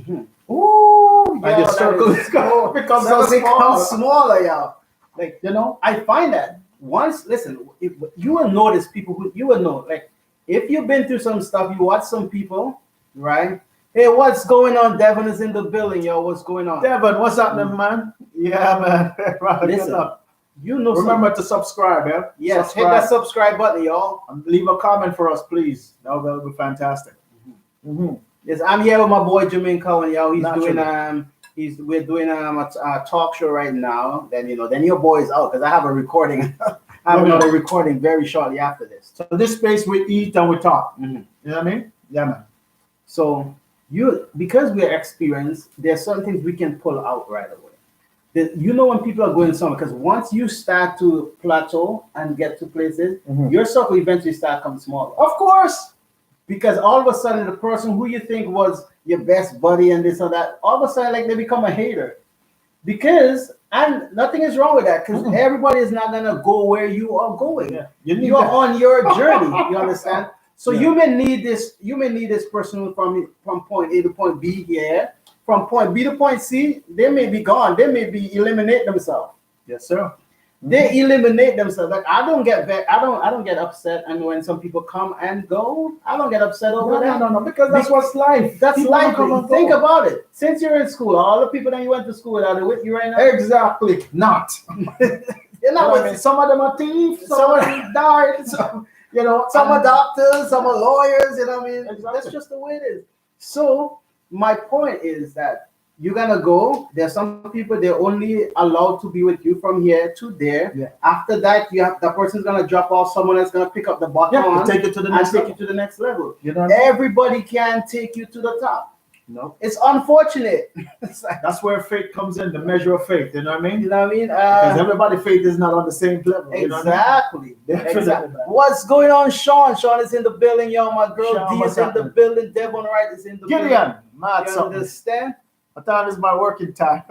Ooh, And your circle is going to become so it becomes smaller, y'all. Like, I find that once, listen, if you will notice people who you will know, like if you've been through some stuff, you watch some people, right? Hey, what's going on? Devin is in the building, yo. What's going on? Devin, what's happening, man? Yeah, man. Right, listen, you know, remember to subscribe, yeah? Yes, hit that subscribe button, y'all. And leave a comment for us, please. That would be fantastic. Yes, I'm here with my boy Jermaine Cowan, y'all. We're doing a talk show right now. Then your boy is out because I have a recording. I have another recording very shortly after this. So this space we eat and we talk. You know what I mean? Yeah, man. So because we're experienced, there's certain things we can pull out right away. You know when people are going somewhere, because once you start to plateau and get to places, your circle eventually start coming smaller. Of course. Because all of a sudden the person who you think was your best buddy and this or that, all of a sudden like they become a hater. And nothing is wrong with that, because everybody is not gonna go where you are going. Yeah. You're on your journey. You understand? So you may need this person from point A to point B here. From point B to point C, they may be gone. They may be eliminate themselves. Yes, sir. They eliminate themselves. Like I don't get upset, and when some people come and go, I don't get upset over that. No, because that's what's life. That's people life. Think go. about it. Since you're in school, all the people that you went to school with, are they with you right now? Exactly. Not. You're not with I mean, some of them are thieves, some of them died. Some are doctors, some are lawyers. You know what I mean? Exactly. That's just the way it is. So my point is that you're gonna go. There's some people they're only allowed to be with you from here to there. Yeah. After that, the person's gonna drop off. Someone else gonna pick up the baton take it to the next level. You to the next level. You know what I mean? Everybody can take you to the top. No, it's unfortunate. That's where faith comes in, the measure of faith. You know what I mean? You know what I mean? Because everybody's faith is not on the same level. Exactly. You know what I mean? Exactly. What's going on, Sean? Sean is in the building, yo. My girl Sean, D is in the building. Devon Wright is in the building. Gideon, mad You something. understand? I thought it's my working time.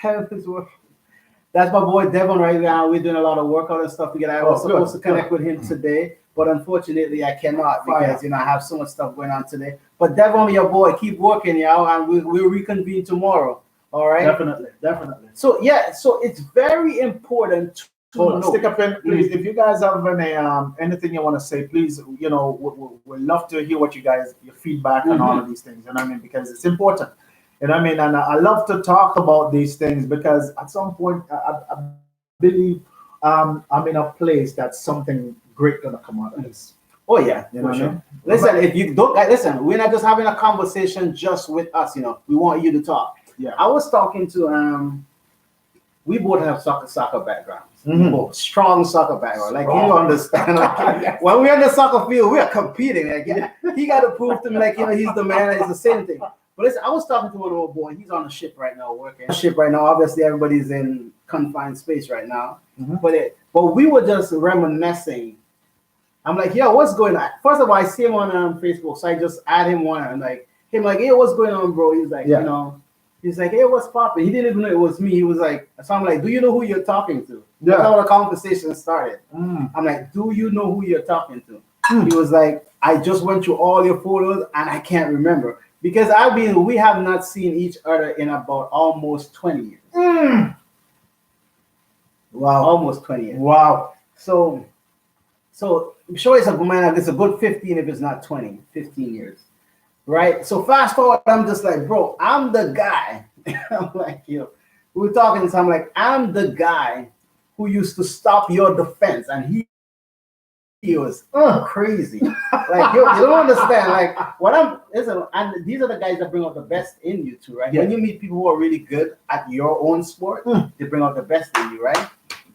That's my boy Devon right now. We're doing a lot of workout and stuff together. I was supposed to connect with him today, but unfortunately I cannot because I have so much stuff going on today. But Devon, your boy, keep working, y'all, and we'll reconvene tomorrow. All right? Definitely. So it's very important to stick up in, please. If you guys have anything you want to say, please, we'd love to hear what your feedback on all of these things. You know what I mean? Because it's important. You know what I mean? And I love to talk about these things because at some point I believe I'm in a place that something great gonna come out of this. Oh yeah, you know what I mean? Listen, if you don't listen, we're not just having a conversation just with us. We want you to talk. Yeah. I was talking to we both have soccer backgrounds. Both strong soccer background. Like you understand. Like, when we're on the soccer field, we are competing. Like he got to prove to me, like he's the man. It's the same thing. But listen, I was talking to one old boy. He's on a ship right now, working. Obviously, everybody's in confined space right now. But we were just reminiscing. I'm like, yo, what's going on? First of all, I see him on Facebook, so I just add him on. I'm like, hey, what's going on, bro? He's like, he's like, hey, what's popping? He didn't even know it was me. He was like, so I'm like, do you know who you're talking to? Yeah. That's how the conversation started. I'm like, do you know who you're talking to? He was like, I just went through all your photos and I can't remember. Because we have not seen each other in about almost 20 years. Wow. Almost 20 years. Wow. So I'm sure it's a good 15 if it's not 20, 15 years. Right? So fast forward, I'm just like, bro, I'm the guy. I'm like, we were talking, so I'm like, I'm the guy who used to stop your defense, and he was crazy. Like you don't understand. Like and these are the guys that bring out the best in you too, right? Yeah. When you meet people who are really good at your own sport, they bring out the best in you, right?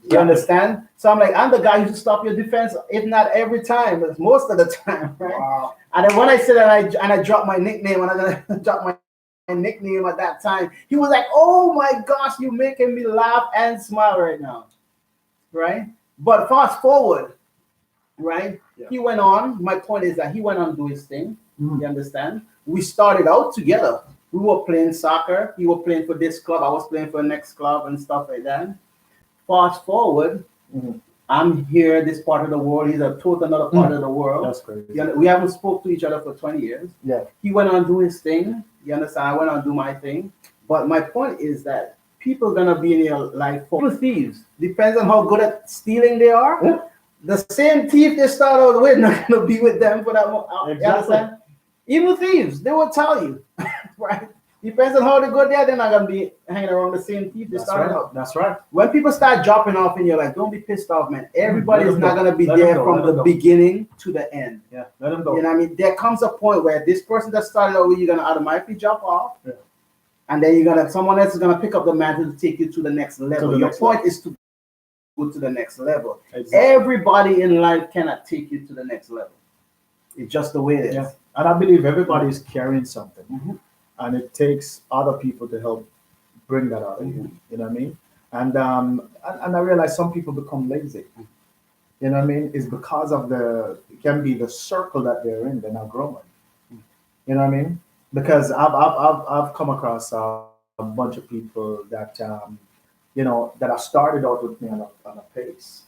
You understand? So I'm like, I'm the guy who stop your defense, if not every time, but most of the time, right? Wow. And then when I said that, I dropped my nickname, and I'm gonna drop my nickname at that time, he was like, "Oh my gosh, you're making me laugh and smile right now," right? But fast forward, right? Yeah. He went on. My point is that he went on to do his thing. Mhm. You understand? We started out together. We were playing soccer. He was playing for this club. I was playing for the next club and stuff like that. Fast forward, Mhm. I'm here, this part of the world. He's a total another part of the world. That's crazy. We haven't spoke to each other for 20 years. Yeah. He went on to do his thing. You understand? I went on to do my thing. But my point is that people are gonna be in your life for thieves. Depends on how good at stealing they are. Yeah. The same thief they start out with not gonna be with them for that long. You Exactly. understand? Even thieves, they will tell you, right? Depends on how they go there, they're not gonna be hanging around the same thief they That's started right. out. That's right. When people start dropping off in your life, don't be pissed off, man. Everybody Let is them not go. gonna be Let them there go. from Let them the go. beginning to the end. Yeah. Let them go. You know what I mean? There comes a point where this person that started out with you gonna automatically drop off, Yeah. and then someone else is gonna pick up the mantle to take you to the next level. the Your next point is to go to the next level. Exactly. Everybody in life cannot take you to the next level. It's just the way it is. Yeah. And I believe everybody is carrying something, Mhm. and it takes other people to help bring that out of you. You know what I mean? And I realize some people become lazy. You know what I mean? It's because of it can be the circle that they're in. They're not growing. You know what I mean? Because I've come across a bunch of people that that have started out with me on a pace,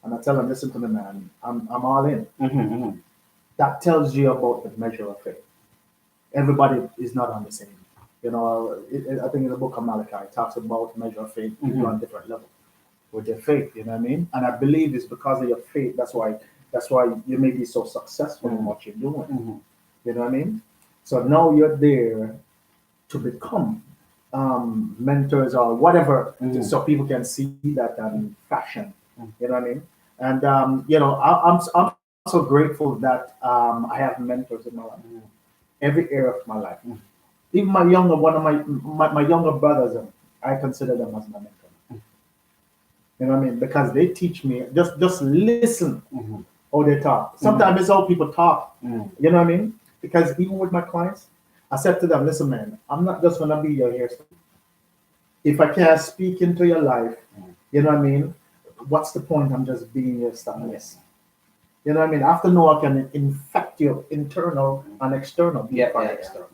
and I tell them, listen to me, man, I'm all in. That tells you about the measure of faith. Everybody is not on the same. I think in the book of Malachi, it talks about measure of faith. People on different levels with their faith. You know what I mean? And I believe it's because of your faith. That's why you may be so successful in what you're doing. You know what I mean? So now you're there to become mentors or whatever, so people can see that fashion. You know what I mean? And I'm so grateful that I have mentors in my life, every area of my life. Even my younger brothers, I consider them as my mentor. You know what I mean? Because they teach me, just listen how they talk. Sometimes it's how people talk. You know what I mean? Because even with my clients, I said to them, listen, man, I'm not just gonna be your hairstyle. If I can't speak into your life, you know what I mean? What's the point? I'm just being your stylist. You know what I mean? I have to know I can infect your internal and external. External.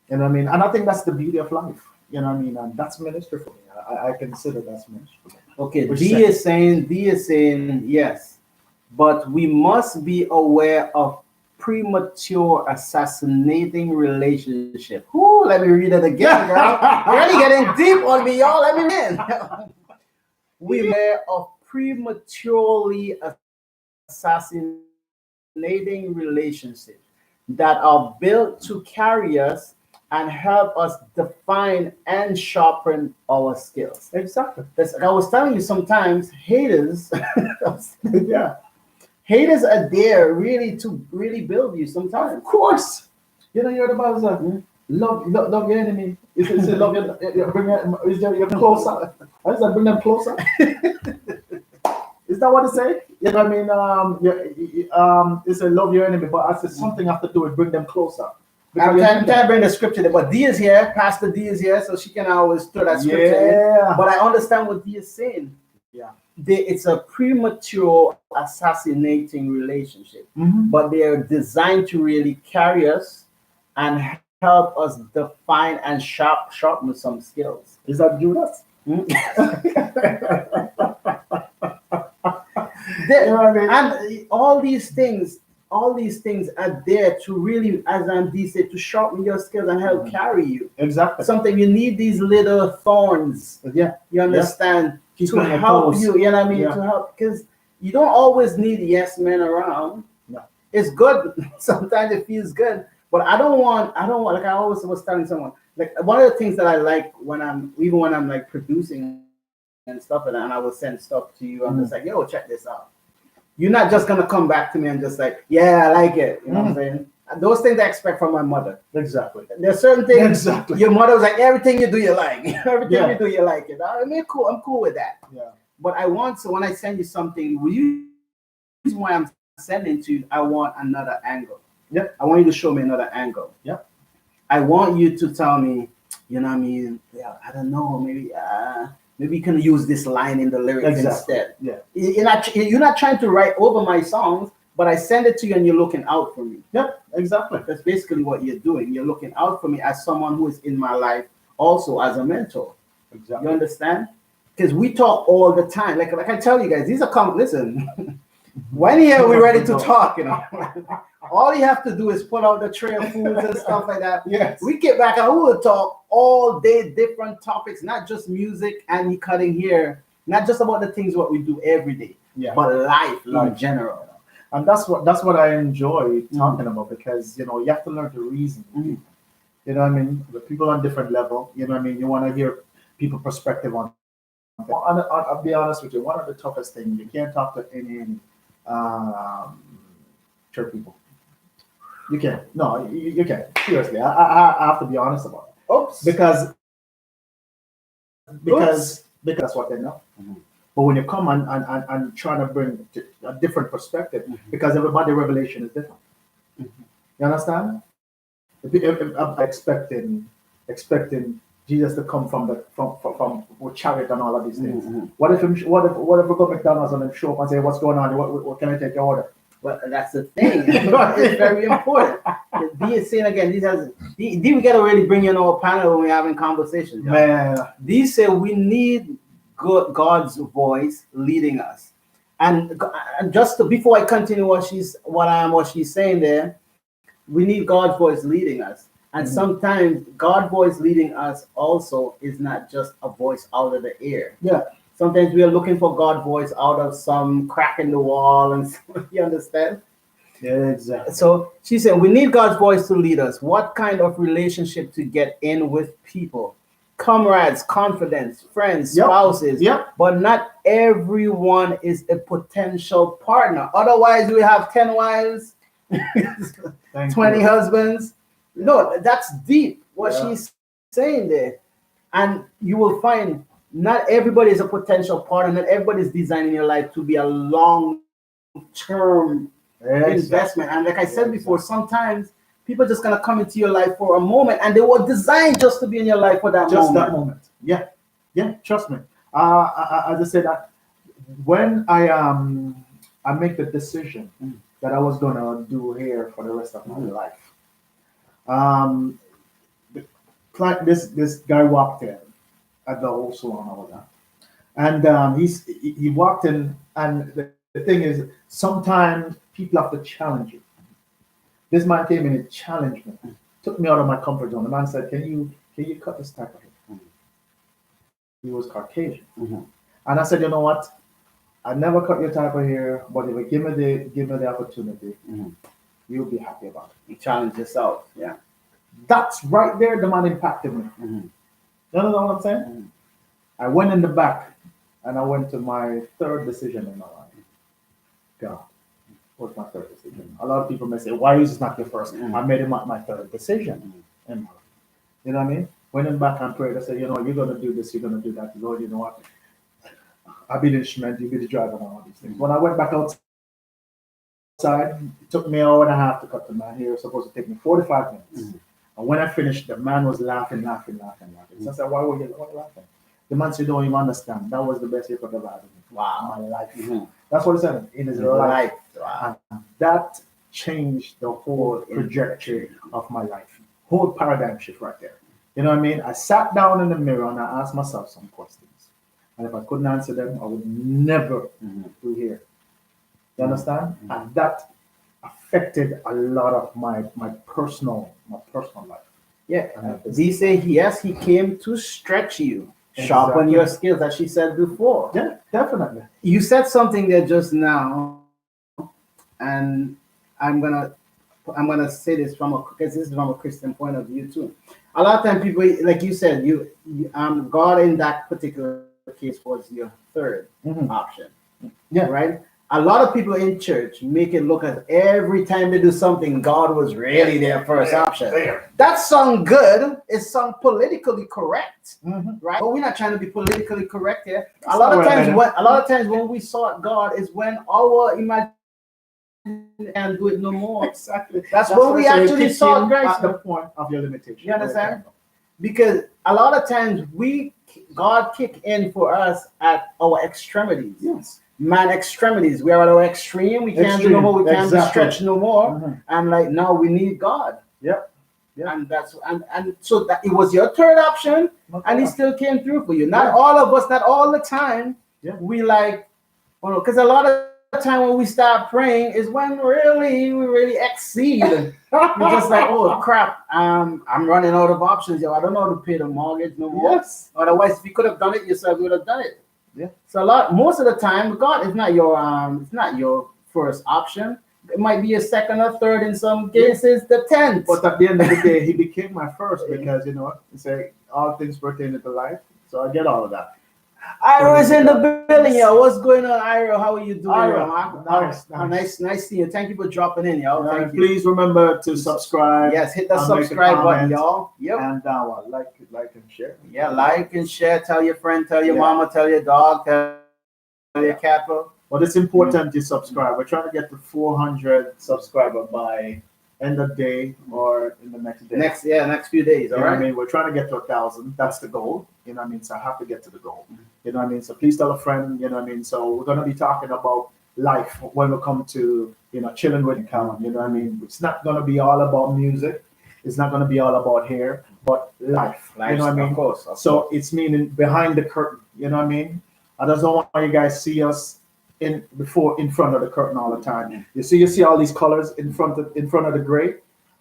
You know what I mean? And I think that's the beauty of life. You know what I mean? And that's ministry for me. I consider that's ministry. Okay, D is saying yes, but we must be aware of premature assassinating relationship. Ooh, let me read it again, girl. You're really getting deep on me, y'all. Let me in. We are aware of prematurely assassinating relationships that are built to carry us and help us define and sharpen our skills. Exactly. That's, like I was telling you, sometimes haters, Yeah. haters are there to build you sometimes. Of course. You know, you're the Bible says, love your enemy. It says love your closer. I said bring them closer. Is that what it say? You know what I mean? It said love your enemy, but I said something have to do with bring them closer. I'm trying to bring the scripture there, but D is here, Pastor D is here, so she can always throw that scripture in. But I understand what D is saying. Yeah. It's a premature assassinating relationship, but they are designed to really carry us and help us define and sharpen some skills. Is that Judas? And all these things are there to really, as Andy said, to sharpen your skills and help carry you. Exactly. Something you need these little thorns. Yeah. You understand? Keep to help you. You know what I mean? Yeah. To help, because you don't always need yes men around. No. It's good. Sometimes it feels good. But I don't want, like I always was telling someone, like one of the things that I like when I'm like producing and stuff, and I will send stuff to you, I'm just like, yo, check this out. You're not just gonna come back to me and just like, yeah, I like it. You know what I'm saying? Those things I expect from my mother. Exactly. There's certain things. Exactly. Your mother was like, everything you do, you like. Everything you do, you like it. I mean, cool. I'm cool with that. Yeah. But I want, so when I send you something, will you reason why I'm sending to you, I want another angle. Yep. I want you to show me another angle. Yep. I want you to tell me, you know what I mean? Yeah, I don't know, maybe you can use this line in the lyrics instead. Yeah. You're not trying to write over my songs, but I send it to you and you're looking out for me. Yep, exactly. That's basically what you're doing. You're looking out for me as someone who is in my life, also as a mentor. Exactly. You understand? Because we talk all the time. Like I tell you guys, these are listen. When here we're ready to talk, you know. All you have to do is put out the tray of foods and stuff like that. Yes. We get back and we will talk all day, different topics, not just music and me cutting hair, not just about the things what we do every day, but life in general. And that's what I enjoy talking about, because you have to learn to reason. You know what I mean? The people on different level. You know what I mean? You want to hear people perspective on. I'll be honest with you. One of the toughest things, you can't talk to any church people. You can't. No, you can't. Seriously, I have to be honest about it. Oops. Because that's what they know. But when you come and trying to bring a different perspective, because everybody's revelation is different. You understand? If I'm expecting Jesus to come from with chariot and all of these things. What if we go to McDonald's and then show up and say, "What's going on? What can I take your order?" Well, that's the thing. It's very important. D is saying again, D we gotta really bring in our panel when we're having conversations. Man, D said we need God's voice leading us. And just before I continue what she's saying there, we need God's voice leading us. And sometimes God's voice leading us also is not just a voice out of the air. Yeah. Sometimes we are looking for God's voice out of some crack in the wall, and you understand? Yeah, exactly. So she said, we need God's voice to lead us. What kind of relationship to get in with people? Comrades, confidants, friends, spouses. Yep. But not everyone is a potential partner. Otherwise, we have 10 wives, 20 husbands. No, that's deep, what she's saying there. And you will find not everybody is a potential partner. Not everybody is designing your life to be a long-term investment. And like I said before, sometimes people are just going to come into your life for a moment, and they were designed just to be in your life for that moment. Just that moment. Yeah, trust me. As I said, when I make the decision that I was going to do hair for the rest of my life, this guy walked in at the old salon over there, and he walked in, and the thing is, sometimes people have to challenge you. This man came in and challenged me, took me out of my comfort zone. The man said, "Can you cut this type of hair?" He was Caucasian, and I said, "You know what? I never cut your type of hair, but if you give me the opportunity, you'll be happy about it." You challenge yourself, That's right there. The man impacted me. You know what I'm saying? I went in the back, and I went to my third decision in my life. God, what's my third decision? A lot of people may say, "Why is this not your first?" I made it my third decision in my life. You know what I mean? Went in back and prayed. I said, "You're going to do this. You're going to do that. Lord, you know what? I'll be the instrument. You be the driver and all these things." When I went back outside, it took me an hour and a half to cut the man hair. It was supposed to take me 45 minutes. And when I finished, the man was laughing. So I said, "Why were you laughing?" The man said, "You don't even understand. That was the best haircut I've had in my life." That's what he said in his life. Wow. And that changed the whole trajectory of my life. Whole paradigm shift right there. You know what I mean? I sat down in the mirror and I asked myself some questions. And if I couldn't answer them, I would never do here. You understand? And that affected a lot of my personal life. Yeah. They say yes, he came to stretch you, sharpen your skills, as she said before. Yeah, definitely. You said something there just now, and I'm gonna say this because this is from a Christian point of view too. A lot of times people, like you said, God in that particular case was your third option. Yeah. Right? a lot of people in church make it look as every time they do something, God was really their first option. That song good is sung politically correct, right? But we're not trying to be politically correct here. A lot of times when we sought God is when our imagination can't do it no more. Exactly. That's when we actually sought Christ. At the point of your limitation. You understand? Because a lot of times God kick in for us at our extremities. Yes. Man, extremities. We are at our extreme. We can't do no more. We can't stretch no more. And like now, we need God. Yep. And that's and so that it was your third option, and He still came through for you. Not all of us, not all the time. Yeah. We like, because a lot of the time when we start praying is when we really exceed. We're just like, oh crap, I'm running out of options. Yo, I don't know how to pay the mortgage no more. Yes. Otherwise, if you could have done it yourself, you would have done it. Yeah. So most of the time, God is not your first option. It might be a second or third, in some cases, the 10th. But at the end of the day, He became my first because you know what? He said all things pertain to life. So I get all of that. Ira is in the building, yo. What's going on, Ira? How are you doing, Ira, nice seeing you. Thank you for dropping in, yo. Thank you. Please remember to subscribe. Yes, hit the subscribe button, y'all. Yep. And like and share. Yeah, like and share. Tell your friend, tell your mama, tell your dog, tell your cat. But it's important to subscribe. We're trying to get to 400 subscribers by end of day or in the next day. Next few days. All right. I mean, we're trying to get to 1,000. That's the goal. You know what I mean? So I have to get to the goal. You know what I mean? So please tell a friend. You know what I mean? So we're going to be talking about life when we come to chilling with Cowan. You know what I mean? It's not going to be all about music. It's not going to be all about hair, but life. You know what I mean? Of course. So it's meaning behind the curtain. You know what I mean? I just don't want you guys see us in front of the curtain all the time. You see all these colors in front of the gray.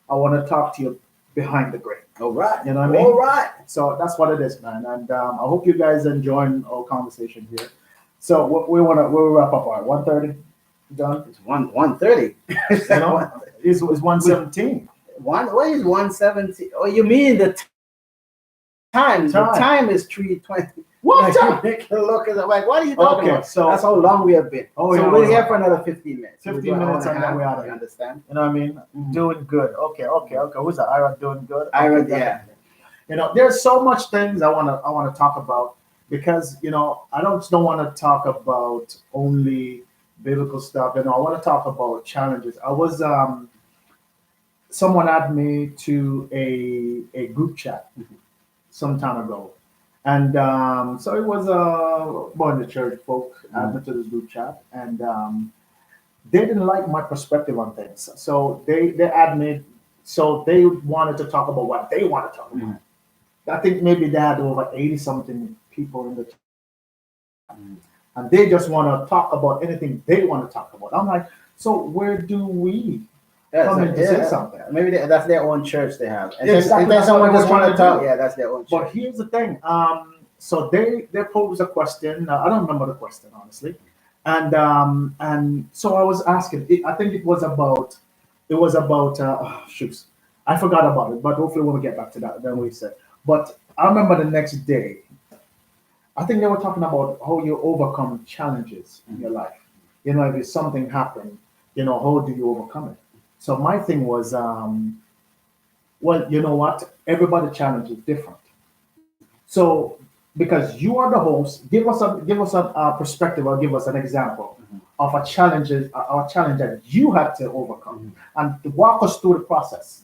I want to talk to you behind the gray. All right. You know what I mean? All right. So that's what it is, man. And I hope you guys enjoying our conversation here. So we'll wrap up at 1:30. Done. It's 1:30. You know, it's 1:17. What is 1:17? Oh, you mean the time? The time is 3:20. What? Look at like, what are you talking about? So that's how long we have been. Oh, so we're here for another 15 minutes. 15 minutes and then we're out of here. Understand? You know what I mean? Doing good. Okay. Who's that? Ira doing good? Ira, okay, yeah. You know, there's so much things I wanna talk about because I don't want to talk about only biblical stuff. I want to talk about challenges. I was someone added me to a group chat some time ago. And so it was a bunch of church folk added to this group chat, and they didn't like my perspective on things. So they added me, so they wanted to talk about what they want to talk about. I think maybe they had over 80-something people in the chat, and they just want to talk about anything they want to talk about. I'm like, so where do we come in to say something? Maybe that's their own church they have. And exactly. If someone just want to talk, that's their own church. But here's the thing. So they posed a question. I don't remember the question, honestly. And so I was asking. I think it was about. Shoots. I forgot about it. But hopefully when we get back to that, then we said. But I remember the next day. I think they were talking about how you overcome challenges in your life. If something happened, how do you overcome it? So my thing was, well, you know what? Everybody's challenge is different. So because you are the host, give us a perspective or give us an example of a challenge that you had to overcome and to walk us through the process.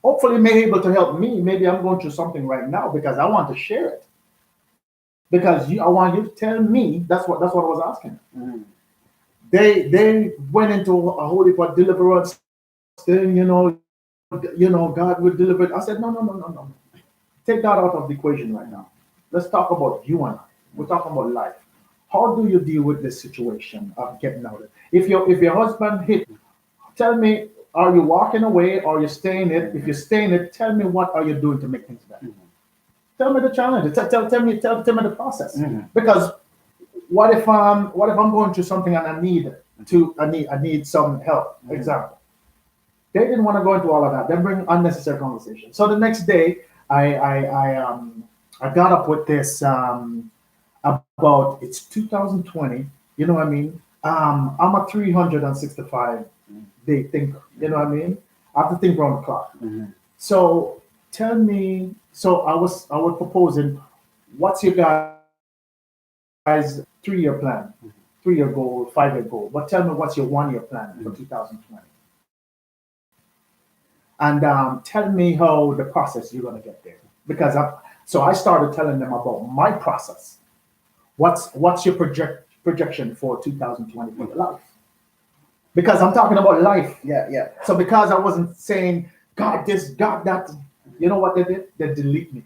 Hopefully, may be able to help me. Maybe I'm going through something right now because I want to share it. Because I want you to tell me. That's what I was asking. They went into a whole heap of deliverance thing. God will deliver it. I said, no. Take that out of the equation right now. Let's talk about you and I. We're talking about life. How do you deal with this situation of getting out of it? If your husband hit, tell me, are you walking away or are you staying it? If you're staying it, tell me what are you doing to make things better. Tell me the challenge. Tell me the process. Because what if I'm going through something and I need some help? Example. They didn't want to go into all of that. They bring unnecessary conversation. So the next day, I got up with this about it's 2020. You know what I mean? I'm a 365 day thinker. You know what I mean? I have to think around the clock. Mhm. So tell me. So I was proposing, what's your guys' 3 year plan, 3 year goal, 5 year goal? But tell me what's your 1 year plan for 2020, and tell me how the process you're gonna get there. Because I started telling them about my process. What's your projection for 2020 for your life? Because I'm talking about life. Yeah, yeah. So because I wasn't saying God this, God that, you know what they did? They delete me.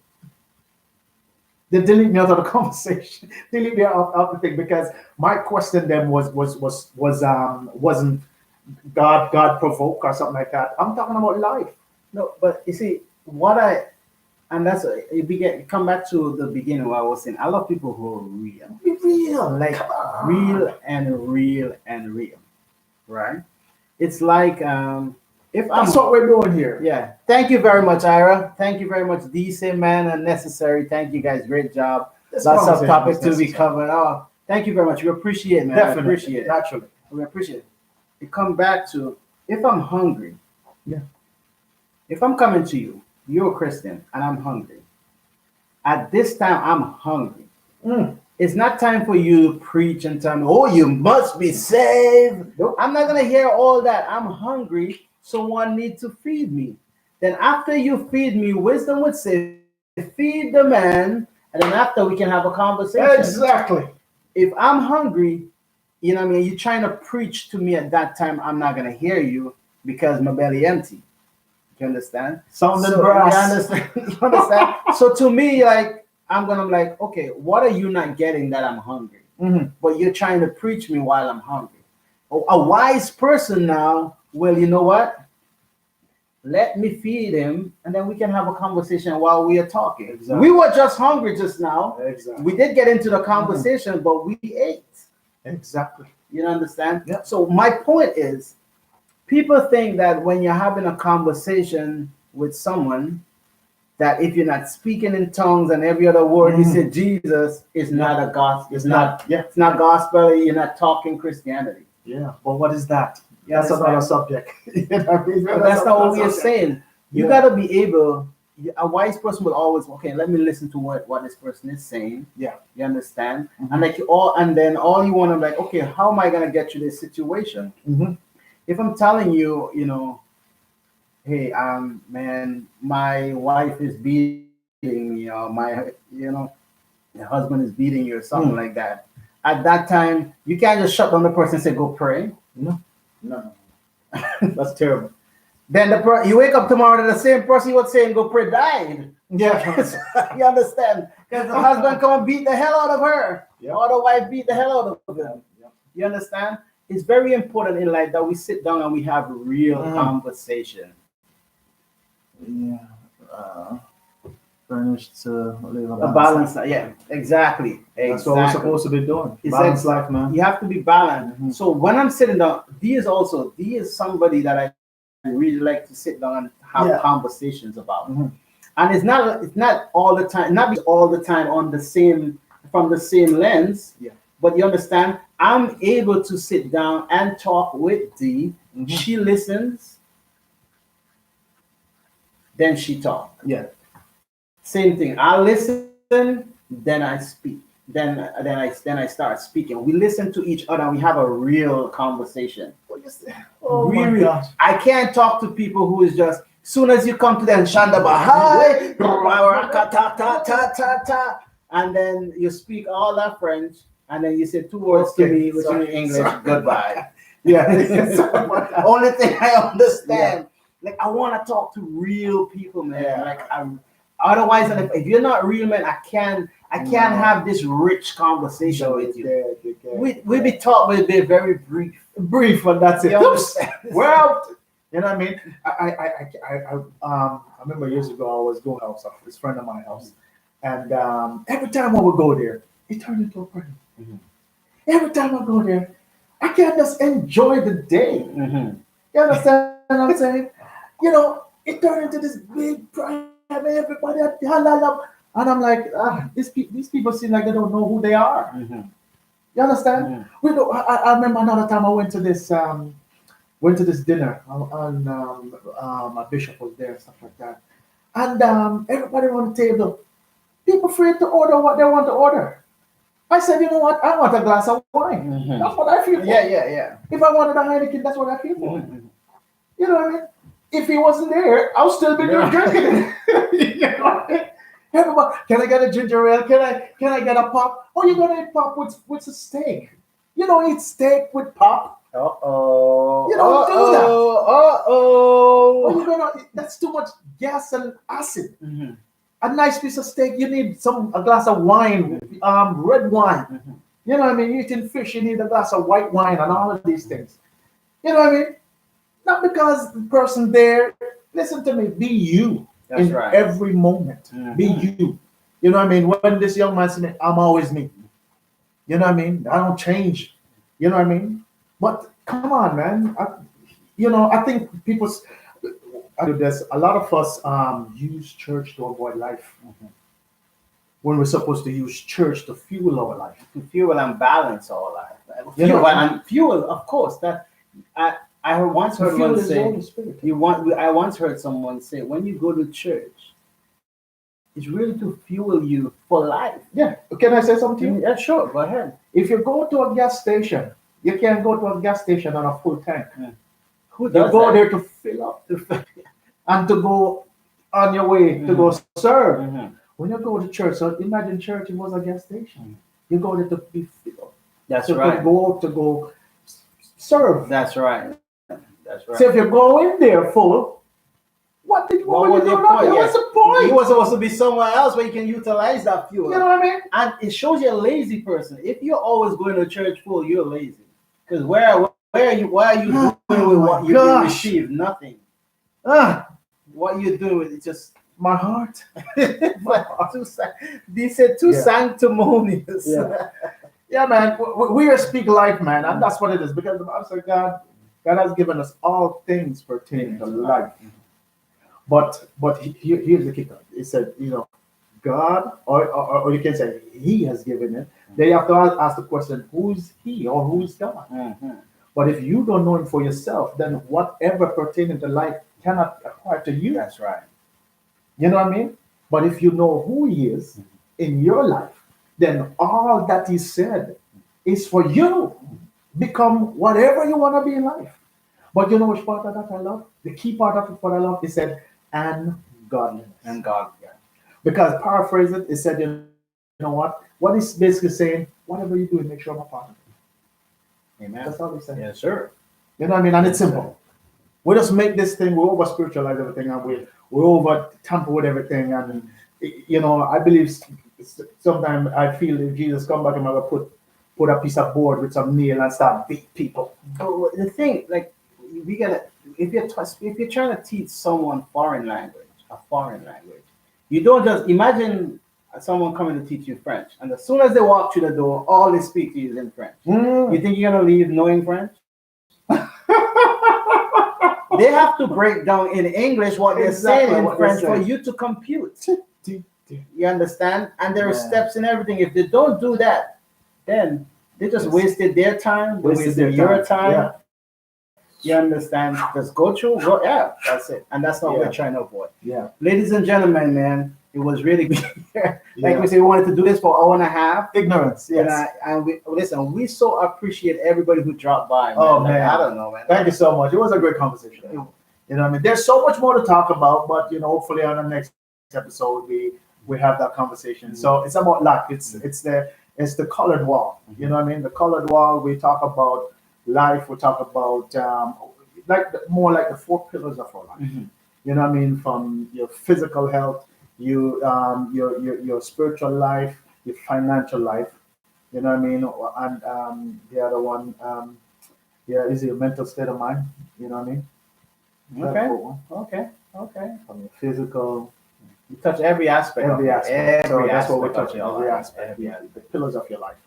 They delete me out of the conversation. Delete me out of the thing because my question then wasn't God provoke or something like that. I'm talking about life. No, but you see, what I and that's it begin come back to the beginning where I was saying I love people who are real. Be real. Like Come on. real and real. Right? It's like if I'm That's what we're doing here. yeah. Thank you very much, Ira. Thank you very much, DC man and necessary. Thank you guys. Great job. This Lots of conversation topics is to be necessary. covered. Oh, thank you very much. We appreciate it, man. I Definitely. appreciate it. Naturally. We appreciate it. It come back to if I'm hungry. Yeah. If I'm coming to you, you're a Christian, and I'm hungry. At this time, I'm hungry. Mm. It's not time for you to preach and tell me, oh, you must be saved. Nope. I'm not going to hear all that. I'm hungry. Someone needs to feed me. Then after you feed me, wisdom would say, feed the man, and then after we can have a conversation. Exactly. If I'm hungry, you know what I mean, you're trying to preach to me at that time, I'm not going to hear you because my belly empty. You understand? Sounding So, brass. You understand? You understand? So to me, like, I'm gonna be like, okay, what are you not getting that I'm hungry? Mhm. But you're trying to preach me while I'm hungry. A wise person now, well, you know what? Let me feed him, and then we can have a conversation while we are talking. Exactly. We were just hungry just now. Exactly. We did get into the conversation, but we ate. Exactly. You understand? Yeah. So my point is, people think that when you're having a conversation with someone, that if you're not speaking in tongues and every other word you say Jesus is not a gospel. It's not. Yeah. It's not gospel. You're not talking Christianity. Yeah. But what is that? You That's understand? another subject. You know what I mean? But that's not what we are subject. saying. You Yeah. gotta be able. A wise person will always okay. Let me listen to what this person is saying. Yeah. You understand? Mhm. And like you all, and then all you want to like, okay, how am I gonna get you this situation? Mhm. If I'm telling you, you know, hey, man, my wife is beating me, or my husband is beating you, or something like that. At that time, you can't just shut down the person and say, go pray. No. No. That's terrible. Then you wake up tomorrow and the same person you was saying, go pray, died. Yeah. You understand? Because the husband come and beat the hell out of her, Yeah. or the wife beat the hell out of him. Yeah. You understand? It's very important in life that we sit down and we have a real Mhm. conversation. Yeah. Furnished to live A balance, yeah, exactly. That's what we're supposed to be doing. It's Balanced life, man. You have to be balanced. Mhm. So when I'm sitting down, D is somebody that I really like to sit down and have Yeah. conversations about. Mhm. And it's not all the time, not all the time on the same from the same lens. Yeah. But you understand, I'm able to sit down and talk with D. Mhm. She listens, then she talks. Yeah. Same thing. I listen, then I speak. Then I start speaking. We listen to each other. And we have a real conversation. Oh my Really, gosh. I can't talk to people who is just soon as you come to them Shanda Bahai, ta ta ta ta ta, and then you speak all that French, and then you say 2 words to Okay, me, which sorry, in English, sorry. goodbye. Yeah. Only thing I understand. Like I want to talk to real people, man. Yeah. Like otherwise, if you're not real, man, I can't have this rich conversation with you. We be talking, but be very brief. Brief, and that's it. You understand? Well, you know what I mean? I remember years ago I was going out with this friend of my house, and every time I would go there, it turned into a party. Mhm. Every time I go there, I can't just enjoy the day. Mm-hmm. You understand what I'm saying? You know, it turned into this big party. Everybody, and I'm like, these people seem like they don't know who they are. Mm-hmm. You You understand? We do, I remember another time I went to this dinner and my bishop was there and stuff like that. And everybody on the table, people free to order what they want to order. I said, you know what? I want a glass of wine. That's what I feel for. Yeah. If I wanted a Heineken, that's what I feel for. You know what I mean? If he wasn't there, I'll still be there drinking it. You know what I mean? Everybody, can I get a ginger ale? Can I get a pop? Oh, you're gonna eat pop with a steak. You don't eat steak with pop. Uh-oh. You don't do that. Uh-oh. Oh, you gonna that's too much gas and acid. A nice piece of steak, you need a glass of wine, red wine. You know what I mean? You're eating fish, you need a glass of white wine and all of these things. You know what I mean? Not because the person there, listen to me, be you. That's in right. every moment. Be you. You know what I mean? When this young man said me, I'm always me. You know what I mean? I don't change. You know what I mean? But come on, man. I think there's a lot of us use church to avoid life. When we're supposed to use church to fuel our life. To fuel and balance our life. Fuel, of course. That I once heard one say. I once heard someone say, when you go to church, it's really to fuel you for life. Yeah. Can I say something to you? Yeah, sure. Go ahead. If you go to a gas station, you can't go to a gas station on a full tank. Who does you go that? there to fill up and to go on your way to go serve. When you go to church, so imagine church, it was a gas station. You go there to be filled up. That's right. To go serve. That's right. That's right. So if you go in there full, what was the point? What's the point? You were supposed to be somewhere else where you can utilize that fuel. You know what I mean? And it shows you're a lazy person. If you're always going to church full, you're lazy. Because where are you doing with what you receive? Nothing. What you're doing with it just my heart. They said too sanctimonious. Yeah, man. We are speak life, man, and that's what it is. Because the Bible says God has given us all things pertaining to life. But here's the kicker. It said, God, or you can say He has given it. Then you have to ask the question, who's He or who's God? But if you don't know Him for yourself, then whatever pertaining to life cannot apply to you. That's right. You know what I mean? But if you know who He is in your life, then all that He said is for you. Become whatever you want to be in life. But you know which part of that I love? The key part of it, what I love, it said, and godliness. And God, yeah. Because paraphrase it, it said, you know what? What is basically saying, whatever you do, make sure I'm a part of it. Amen. That's all He's saying. Yes, sir. You know what I mean? And it's simple. We just make this thing, we over spiritualize everything, and we over tamper with everything. And, I believe sometimes I feel if Jesus come back, I'm going to put a piece of board with some nail and start beat people. But the thing, like, if you're trying to teach someone a foreign language, you don't just imagine someone coming to teach you French, and as soon as they walk through the door, all they speak to you is in French. You think you're gonna leave knowing French? They have to break down in English what they're saying in French for you to compute. You understand? And there are steps in everything. If they don't do that, then they just wasted their time, wasted your time. Yeah. You understand? Just go through, that's it. And that's not what we're trying to avoid. Yeah. Ladies and gentlemen, man, it was really good. We said, we wanted to do this for an hour and a half. Ignorance. Yes. And we so appreciate everybody who dropped by. Man. Oh, man. I don't know, man. Thank you so much. It was a great conversation. You know what I mean? There's so much more to talk about, but, hopefully on the next episode, we have that conversation. So it's about luck. It's the colored wall. You know what I mean? The colored wall, we talk about life, we talk about more like the four pillars of our life. You know what I mean? From your physical health, your spiritual life, your financial life. You know what I mean? And the other one, is your mental state of mind. You know what I mean? Okay. From your physical. You touch every aspect. So that's what we're touching. Every aspect. The pillars of your life.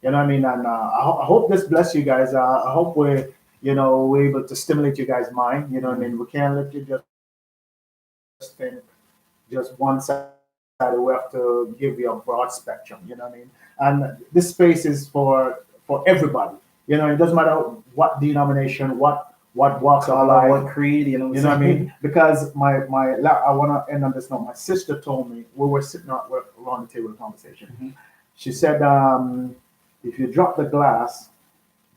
You know what I mean? And I hope this bless you guys. I hope we're able to stimulate you guys' mind. You know what I mean? We can't let you just think just one side. We have to give you a broad spectrum. You know what I mean? And this space is for for everybody. You know, it doesn't matter what denomination, what walks of life, what creed, you know what I mean? Because I want to end on this note. My sister told me, we were sitting around the table conversation. Mm-hmm. She said, if you drop the glass,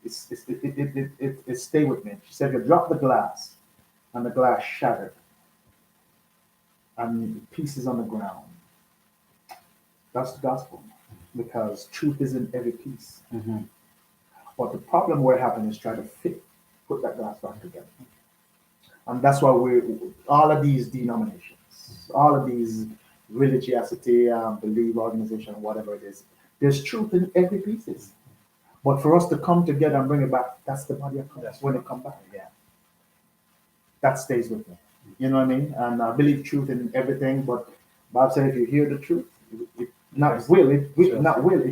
it stay with me. She said, if you drop the glass and the glass shattered and pieces on the ground, that's the gospel, because truth is in every piece. Mm-hmm. But the problem we're having is trying to put that glass back together. And that's why all of these denominations, all of these religiosity, belief organization, whatever it is, there's truth in every pieces. But for us to come together and bring it back, that's the body of Christ. When it come back, Yeah, that stays with me. You know what I mean? And I believe truth in everything. But Bob said, if you hear the truth, it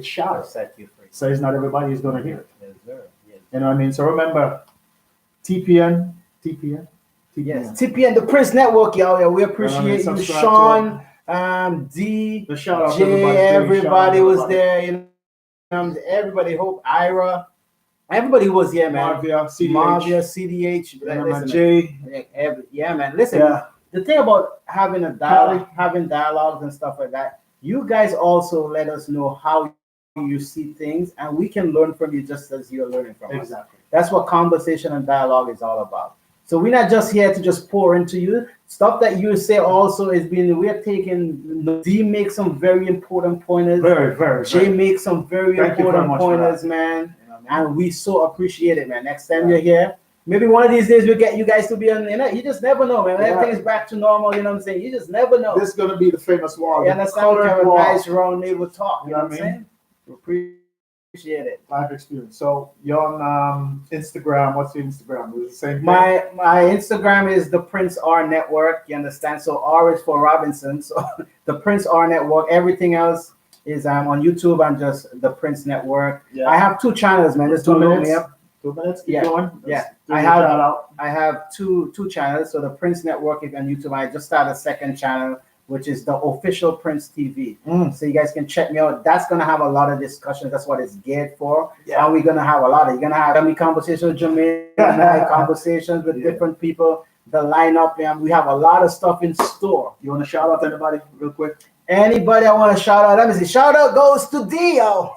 shall set you free. So it's not everybody is going to hear it. Yes, sir. Yes. You know what I mean? So remember, TPN. Yes, TPN, the Prince Network, y'all. Yeah, we appreciate you, Sean, D, The shout out to Jay, everybody was everybody. there. You know, everybody. Hope Ira, everybody was here, man. Marvia, CDH, listen, Jay. Yeah, man. Listen, the thing about having a dialogue, having dialogues and stuff like that, you guys also let us know how you see things, and we can learn from you just as you're learning from us. Exactly. That's what conversation and dialogue is all about. So we're not just here to just pour into you. Stuff that you say also is we're taking, D makes some very important pointers. Very. Jay makes some very important pointers, man. You know what I mean? And we so appreciate it, man. Next time you're here, maybe one of these days we'll get you guys to be on, you just never know, man. Everything's back to normal, you know what I'm saying? You just never know. This is going to be the famous wall. You understand? We have a nice round table talk, you know what I'm saying? We appreciate it. Life experience. So you're on Instagram. What's your Instagram? Is it the same thing? My Instagram is the Prince R Network. You understand? So R is for Robinson. So the Prince R Network. Everything else is on YouTube and just the Prince Network. Yeah. I have 2 channels, man. Just 2 minutes. 2 minutes. Keep Yeah. going. I have two channels. So the Prince Network is on YouTube. I just started a second channel, which is the official Prince TV. So you guys can check me out. That's gonna have a lot of discussions. That's what it's geared for. Yeah. And we're gonna have a lot. You're gonna have conversations with Jermaine, conversations with different people. The lineup, and we have a lot of stuff in store. You want to shout out to anybody real quick? Anybody I want to shout out? Let me see. Shout out goes to Dio.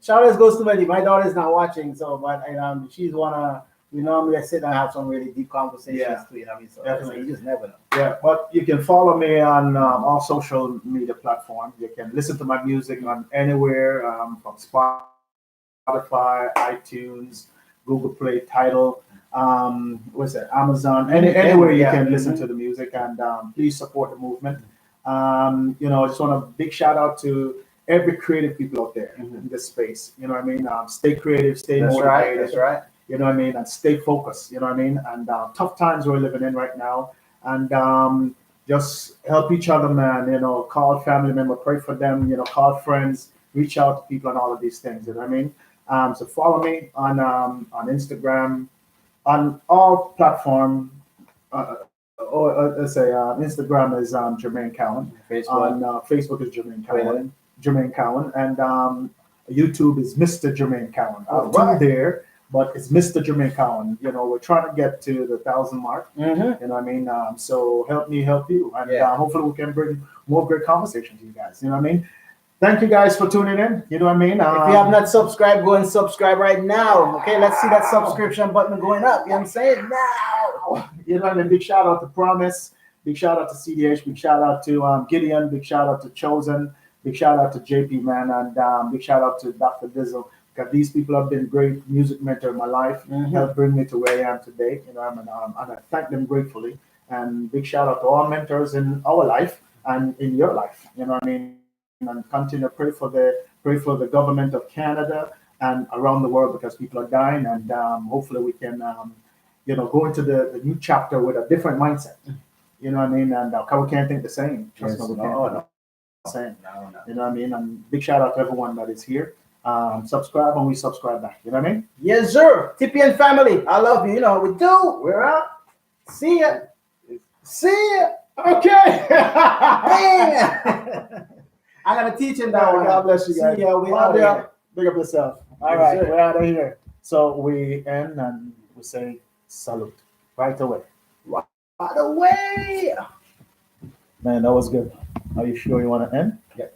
Shout out goes to Wendy. My daughter's not watching, so but she's wanna. We normally sit and have some really deep conversations too. You know what I mean? So you just never know. Yeah, but you can follow me on all social media platforms. You can listen to my music on anywhere, from Spotify, iTunes, Google Play, Tidal, Amazon, anywhere you can listen to the music. And please support the movement. I just want a big shout out to every creative people out there in this space. You know what I mean? Stay creative, stay motivated. That's right. You know what I mean? And stay focused, you know what I mean? And tough times we're living in right now. And just help each other, man. Call family member, pray for them, call friends, reach out to people and all of these things, you know what I mean? So follow me on Instagram, on all platforms. Instagram is Jermaine Cowan. Facebook is Jermaine Cowan. And YouTube is Mr. Jermaine Cowan. There. But it's Mr. Jermaine Cowan. We're trying to get to the 1,000 mark. You know what I mean? So help me help you. And hopefully we can bring more great conversations to you guys. You know what I mean? Thank you guys for tuning in. You know what I mean? If you have not subscribed, go and subscribe right now. Okay, let's see that subscription button going up. You know what I'm saying? Now. You know what I mean? Big shout out to Promise. Big shout out to CDH. Big shout out to Gideon. Big shout out to Chosen. Big shout out to JP, man. And big shout out to Dr. Dizzle. Because these people have been great music mentor in my life, helped bring me to where I am today. And I thank them gratefully. And big shout out to all mentors in our life and in your life. You know what I mean? And continue to pray for the government of Canada and around the world, because people are dying. And hopefully we can, go into the new chapter with a different mindset. You know what I mean? And we can't think the same. Trust me, we can't think the same. You know what I mean? And big shout out to everyone that is here. Subscribe and we subscribe back. You know what I mean? Yes, sir. TPN family, I love you. You know we do. We're out. See ya. Okay. Man. I gotta teach him that one. God bless you guys. See ya. We out there. Big up yourself. All Yes, right, sir. we're out of here. So we end and we say salute right away. By the way. Man, that was good. Are you sure you want to end? Yeah.